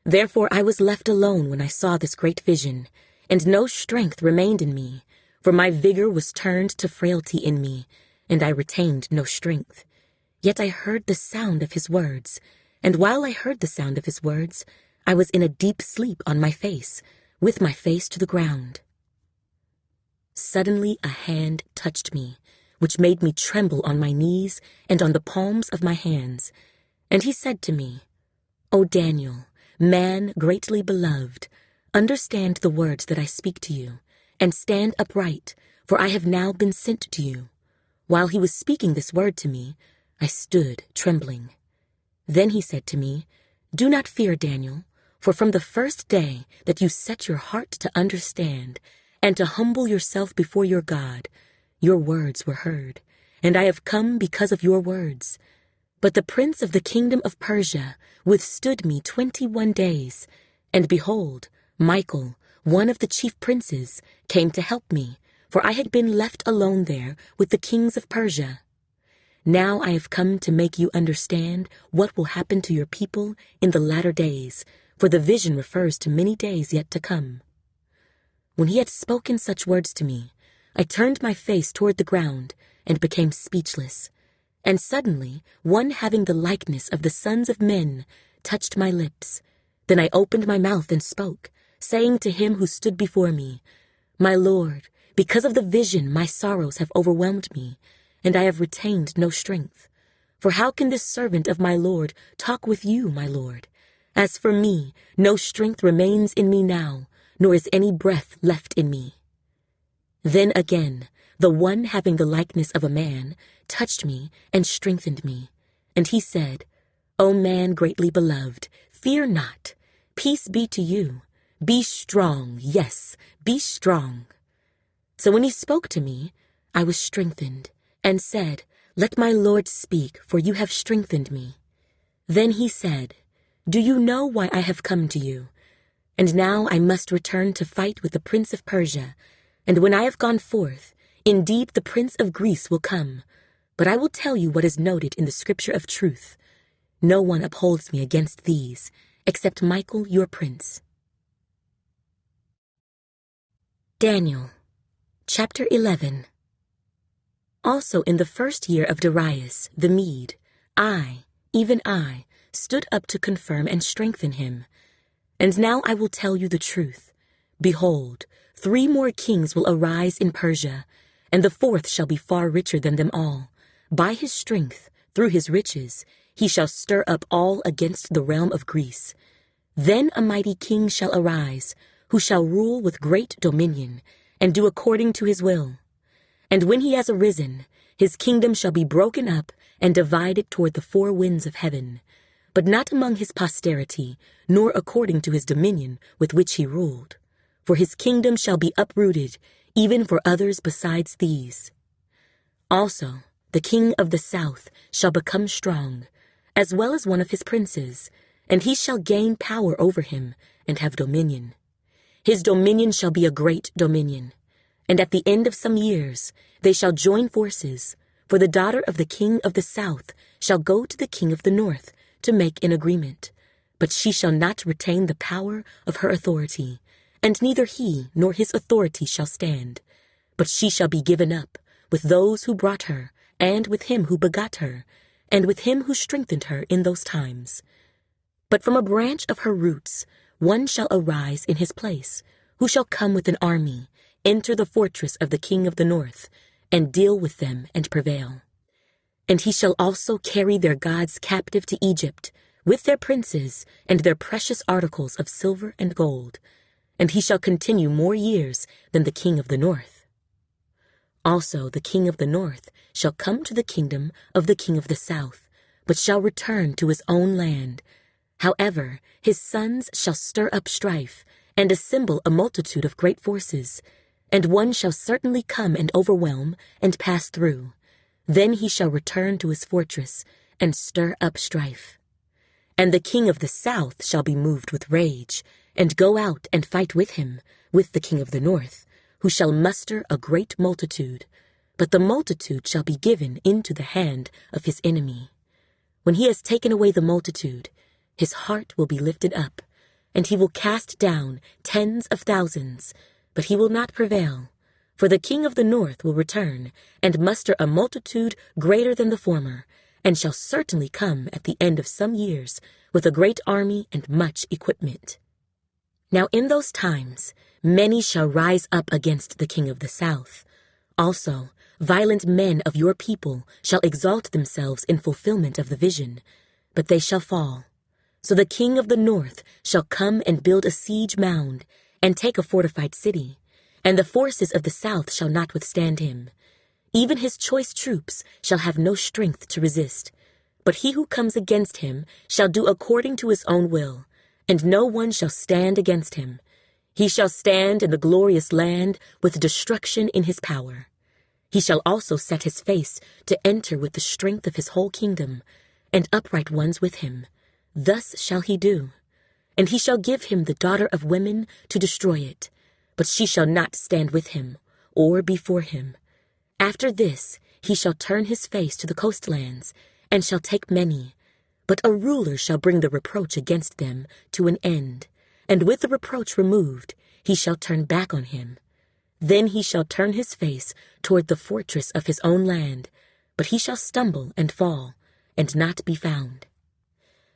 Therefore I was left alone when I saw this great vision, and no strength remained in me, for my vigor was turned to frailty in me, and I retained no strength. Yet I heard the sound of his words, and while I heard the sound of his words, I was in a deep sleep on my face, with my face to the ground. Suddenly a hand touched me, which made me tremble on my knees and on the palms of my hands. And he said to me, O Daniel, man greatly beloved, understand the words that I speak to you, and stand upright, for I have now been sent to you. While he was speaking this word to me, I stood trembling. Then he said to me, Do not fear, Daniel, for from the first day that you set your heart to understand and to humble yourself before your God, your words were heard, and I have come because of your words. But the prince of the kingdom of Persia withstood me 21 days, and behold, Michael, one of the chief princes, came to help me, for I had been left alone there with the kings of Persia. Now I have come to make you understand what will happen to your people in the latter days, for the vision refers to many days yet to come. When he had spoken such words to me, I turned my face toward the ground and became speechless. And suddenly one having the likeness of the sons of men touched my lips. Then I opened my mouth and spoke, saying to him who stood before me, My Lord, because of the vision my sorrows have overwhelmed me, and I have retained no strength. For how can this servant of my Lord talk with you, my Lord? As for me, no strength remains in me now, nor is any breath left in me. Then again, the one having the likeness of a man touched me and strengthened me. And he said, O man greatly beloved, fear not. Peace be to you. Be strong, yes, be strong. So when he spoke to me, I was strengthened, and said, Let my Lord speak, for you have strengthened me. Then he said, Do you know why I have come to you? And now I must return to fight with the prince of Persia, and when I have gone forth, indeed the prince of Greece will come. But I will tell you what is noted in the scripture of truth. No one upholds me against these, except Michael your prince. Daniel, chapter 11. Also in the 1st year of Darius the Mede, even I, stood up to confirm and strengthen him. And now I will tell you the truth. Behold, 3 more kings will arise in Persia, and the 4th shall be far richer than them all. By his strength, through his riches, he shall stir up all against the realm of Greece. Then a mighty king shall arise, who shall rule with great dominion, and do according to his will. And when he has arisen, his kingdom shall be broken up and divided toward the 4 winds of heaven, but not among his posterity, nor according to his dominion with which he ruled. For his kingdom shall be uprooted, even for others besides these. Also, the king of the south shall become strong, as well as one of his princes, and he shall gain power over him and have dominion. His dominion shall be a great dominion, and at the end of some years they shall join forces, for the daughter of the king of the south shall go to the king of the north to make an agreement, but she shall not retain the power of her authority, and neither he nor his authority shall stand, but she shall be given up with those who brought her, and with him who begot her, and with him who strengthened her in those times. But from a branch of her roots one shall arise in his place, who shall come with an army, enter the fortress of the king of the north, and deal with them and prevail. And he shall also carry their gods captive to Egypt, with their princes and their precious articles of silver and gold, and he shall continue more years than the king of the north. Also the king of the north shall come to the kingdom of the king of the south, but shall return to his own land. However, his sons shall stir up strife, and assemble a multitude of great forces, and one shall certainly come and overwhelm and pass through. Then he shall return to his fortress, and stir up strife. And the king of the south shall be moved with rage, and go out and fight with him, with the king of the north, who shall muster a great multitude. But the multitude shall be given into the hand of his enemy. When he has taken away the multitude, his heart will be lifted up, and he will cast down tens of thousands, but he will not prevail. For the king of the north will return, and muster a multitude greater than the former, and shall certainly come at the end of some years with a great army and much equipment. Now in those times many shall rise up against the king of the south. Also violent men of your people shall exalt themselves in fulfillment of the vision, but they shall fall. So the king of the north shall come and build a siege mound, and take a fortified city, and the forces of the south shall not withstand him. Even his choice troops shall have no strength to resist. But he who comes against him shall do according to his own will, and no one shall stand against him. He shall stand in the glorious land with destruction in his power. He shall also set his face to enter with the strength of his whole kingdom, and upright ones with him. Thus shall he do. And he shall give him the daughter of women to destroy it, but she shall not stand with him, or before him. After this he shall turn his face to the coastlands, and shall take many. But a ruler shall bring the reproach against them to an end, and with the reproach removed he shall turn back on him. Then he shall turn his face toward the fortress of his own land, but he shall stumble and fall, and not be found.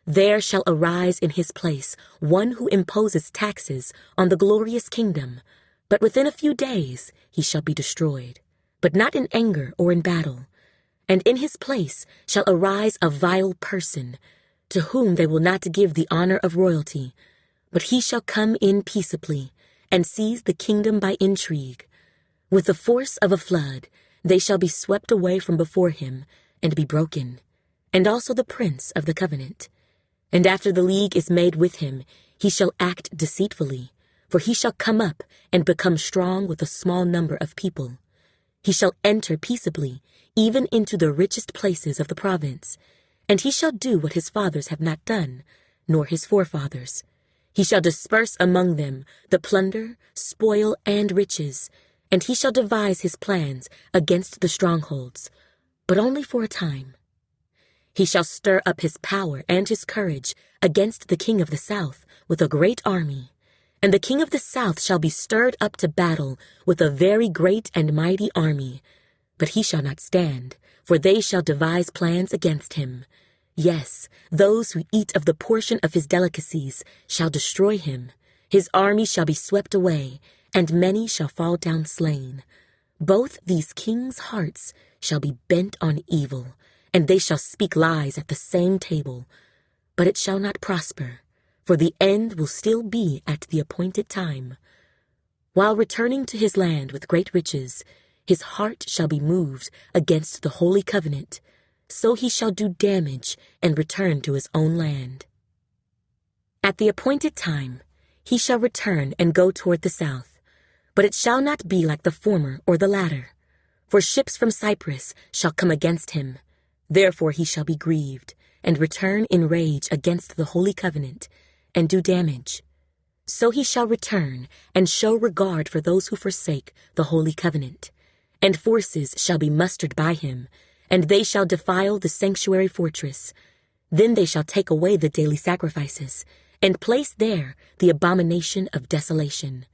There shall arise in his place one who imposes taxes on the glorious kingdom, but within a few days he shall be destroyed, but not in anger or in battle. And in his place shall arise a vile person, to whom they will not give the honor of royalty, but he shall come in peaceably, and seize the kingdom by intrigue. With the force of a flood they shall be swept away from before him, and be broken, and also the prince of the covenant. And after the league is made with him, he shall act deceitfully, for he shall come up and become strong with a small number of people. He shall enter peaceably, even into the richest places of the province, and he shall do what his fathers have not done, nor his forefathers. He shall disperse among them the plunder, spoil, and riches, and he shall devise his plans against the strongholds, but only for a time. He shall stir up his power and his courage against the king of the south with a great army, and the king of the south shall be stirred up to battle with a very great and mighty army. But he shall not stand, for they shall devise plans against him. Yes, those who eat of the portion of his delicacies shall destroy him. His army shall be swept away, and many shall fall down slain. Both these kings' hearts shall be bent on evil, and they shall speak lies at the same table. But it shall not prosper, for the end will still be at the appointed time. While returning to his land with great riches, his heart shall be moved against the holy covenant, so he shall do damage and return to his own land. At the appointed time he shall return and go toward the south, but it shall not be like the former or the latter, for ships from Cyprus shall come against him. Therefore he shall be grieved, and return in rage against the holy covenant, and do damage. So he shall return, and show regard for those who forsake the holy covenant. And forces shall be mustered by him, and they shall defile the sanctuary fortress. Then they shall take away the daily sacrifices, and place there the abomination of desolation.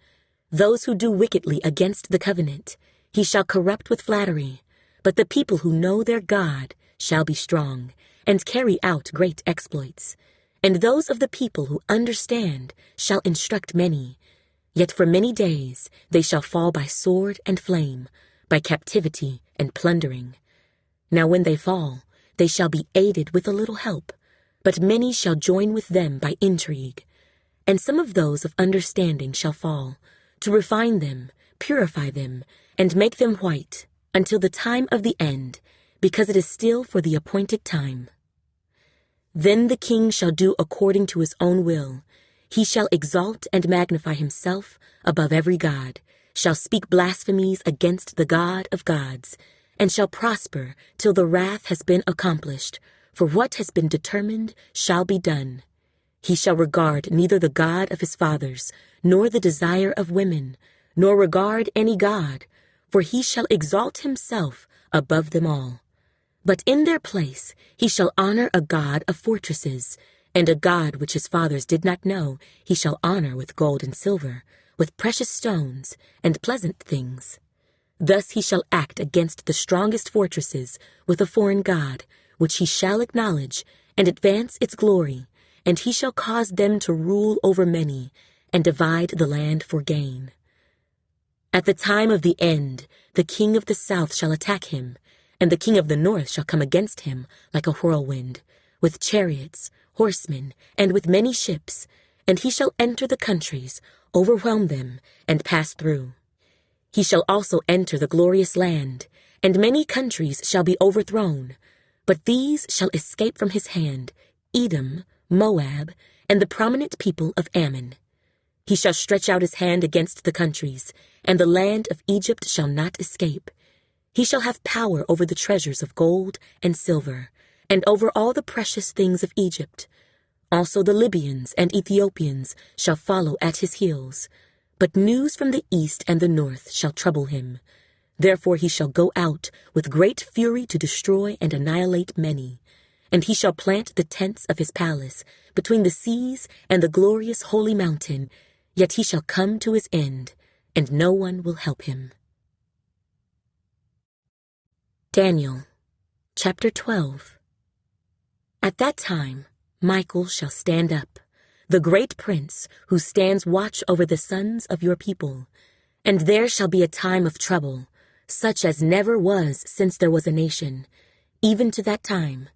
Those who do wickedly against the covenant he shall corrupt with flattery, but the people who know their God shall be strong and carry out great exploits. And those of the people who understand shall instruct many. Yet for many days they shall fall by sword and flame, by captivity and plundering. Now when they fall, they shall be aided with a little help, but many shall join with them by intrigue. And some of those of understanding shall fall, to refine them, purify them, and make them white, until the time of the end, because it is still for the appointed time. Then the king shall do according to his own will. He shall exalt and magnify himself above every god, shall speak blasphemies against the God of gods, and shall prosper till the wrath has been accomplished, for what has been determined shall be done. He shall regard neither the God of his fathers, nor the desire of women, nor regard any god, for he shall exalt himself above them all. But in their place he shall honor a god of fortresses, and a god which his fathers did not know he shall honor with gold and silver, with precious stones and pleasant things. Thus he shall act against the strongest fortresses with a foreign god, which he shall acknowledge, and advance its glory, and he shall cause them to rule over many, and divide the land for gain. At the time of the end, the king of the south shall attack him, and the king of the north shall come against him like a whirlwind, with chariots, horsemen, and with many ships, and he shall enter the countries, overwhelm them, and pass through. He shall also enter the glorious land, and many countries shall be overthrown, but these shall escape from his hand, Edom, Moab, and the prominent people of Ammon. He shall stretch out his hand against the countries, and the land of Egypt shall not escape. He shall have power over the treasures of gold and silver, and over all the precious things of Egypt. Also the Libyans and Ethiopians shall follow at his heels. But news from the east and the north shall trouble him. Therefore he shall go out with great fury to destroy and annihilate many. And he shall plant the tents of his palace between the seas and the glorious holy mountain. Yet he shall come to his end, and no one will help him. Daniel, chapter 12. At that time Michael shall stand up, the great prince who stands watch over the sons of your people. And there shall be a time of trouble, such as never was since there was a nation, even to that time.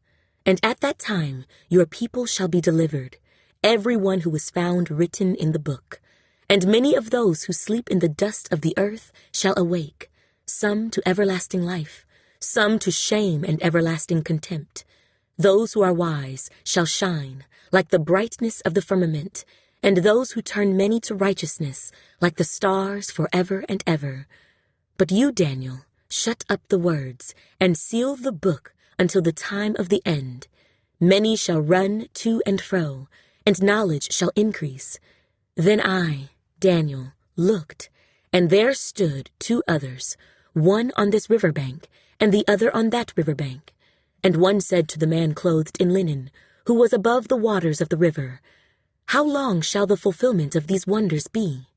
And at that time your people shall be delivered, every one who is found written in the book. And many of those who sleep in the dust of the earth shall awake, some to everlasting life, some to shame and everlasting contempt. Those who are wise shall shine like the brightness of the firmament, and those who turn many to righteousness like the stars forever and ever. But you, Daniel, shut up the words and seal the book until the time of the end. Many shall run to and fro, and knowledge shall increase. Then I, Daniel, looked, and there stood two others, one on this river bank, and the other on that river bank. And one said to the man clothed in linen, who was above the waters of the river, How long shall the fulfillment of these wonders be?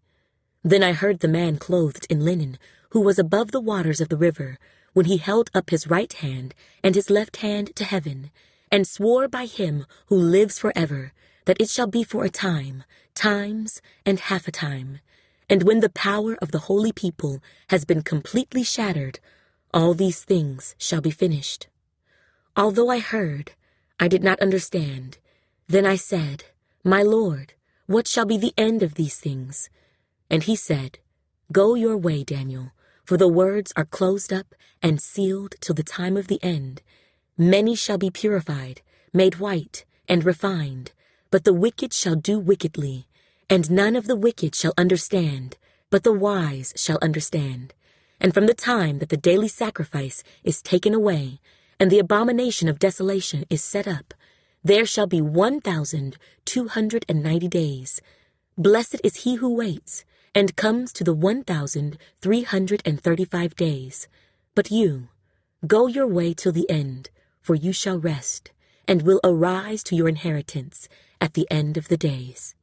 Then I heard the man clothed in linen, who was above the waters of the river, when he held up his right hand and his left hand to heaven, and swore by him who lives forever, that it shall be for a time, times, and half a time. And when the power of the holy people has been completely shattered, all these things shall be finished. Although I heard, I did not understand. Then I said, My Lord, what shall be the end of these things? And he said, Go your way, Daniel, for the words are closed up and sealed till the time of the end. Many shall be purified, made white, and refined, but the wicked shall do wickedly, and none of the wicked shall understand, but the wise shall understand. And from the time that the daily sacrifice is taken away, and the abomination of desolation is set up, there shall be 1,290 days. Blessed is he who waits, and comes to the 1,335 days. But you, go your way till the end, for you shall rest, and will arise to your inheritance at the end of the days.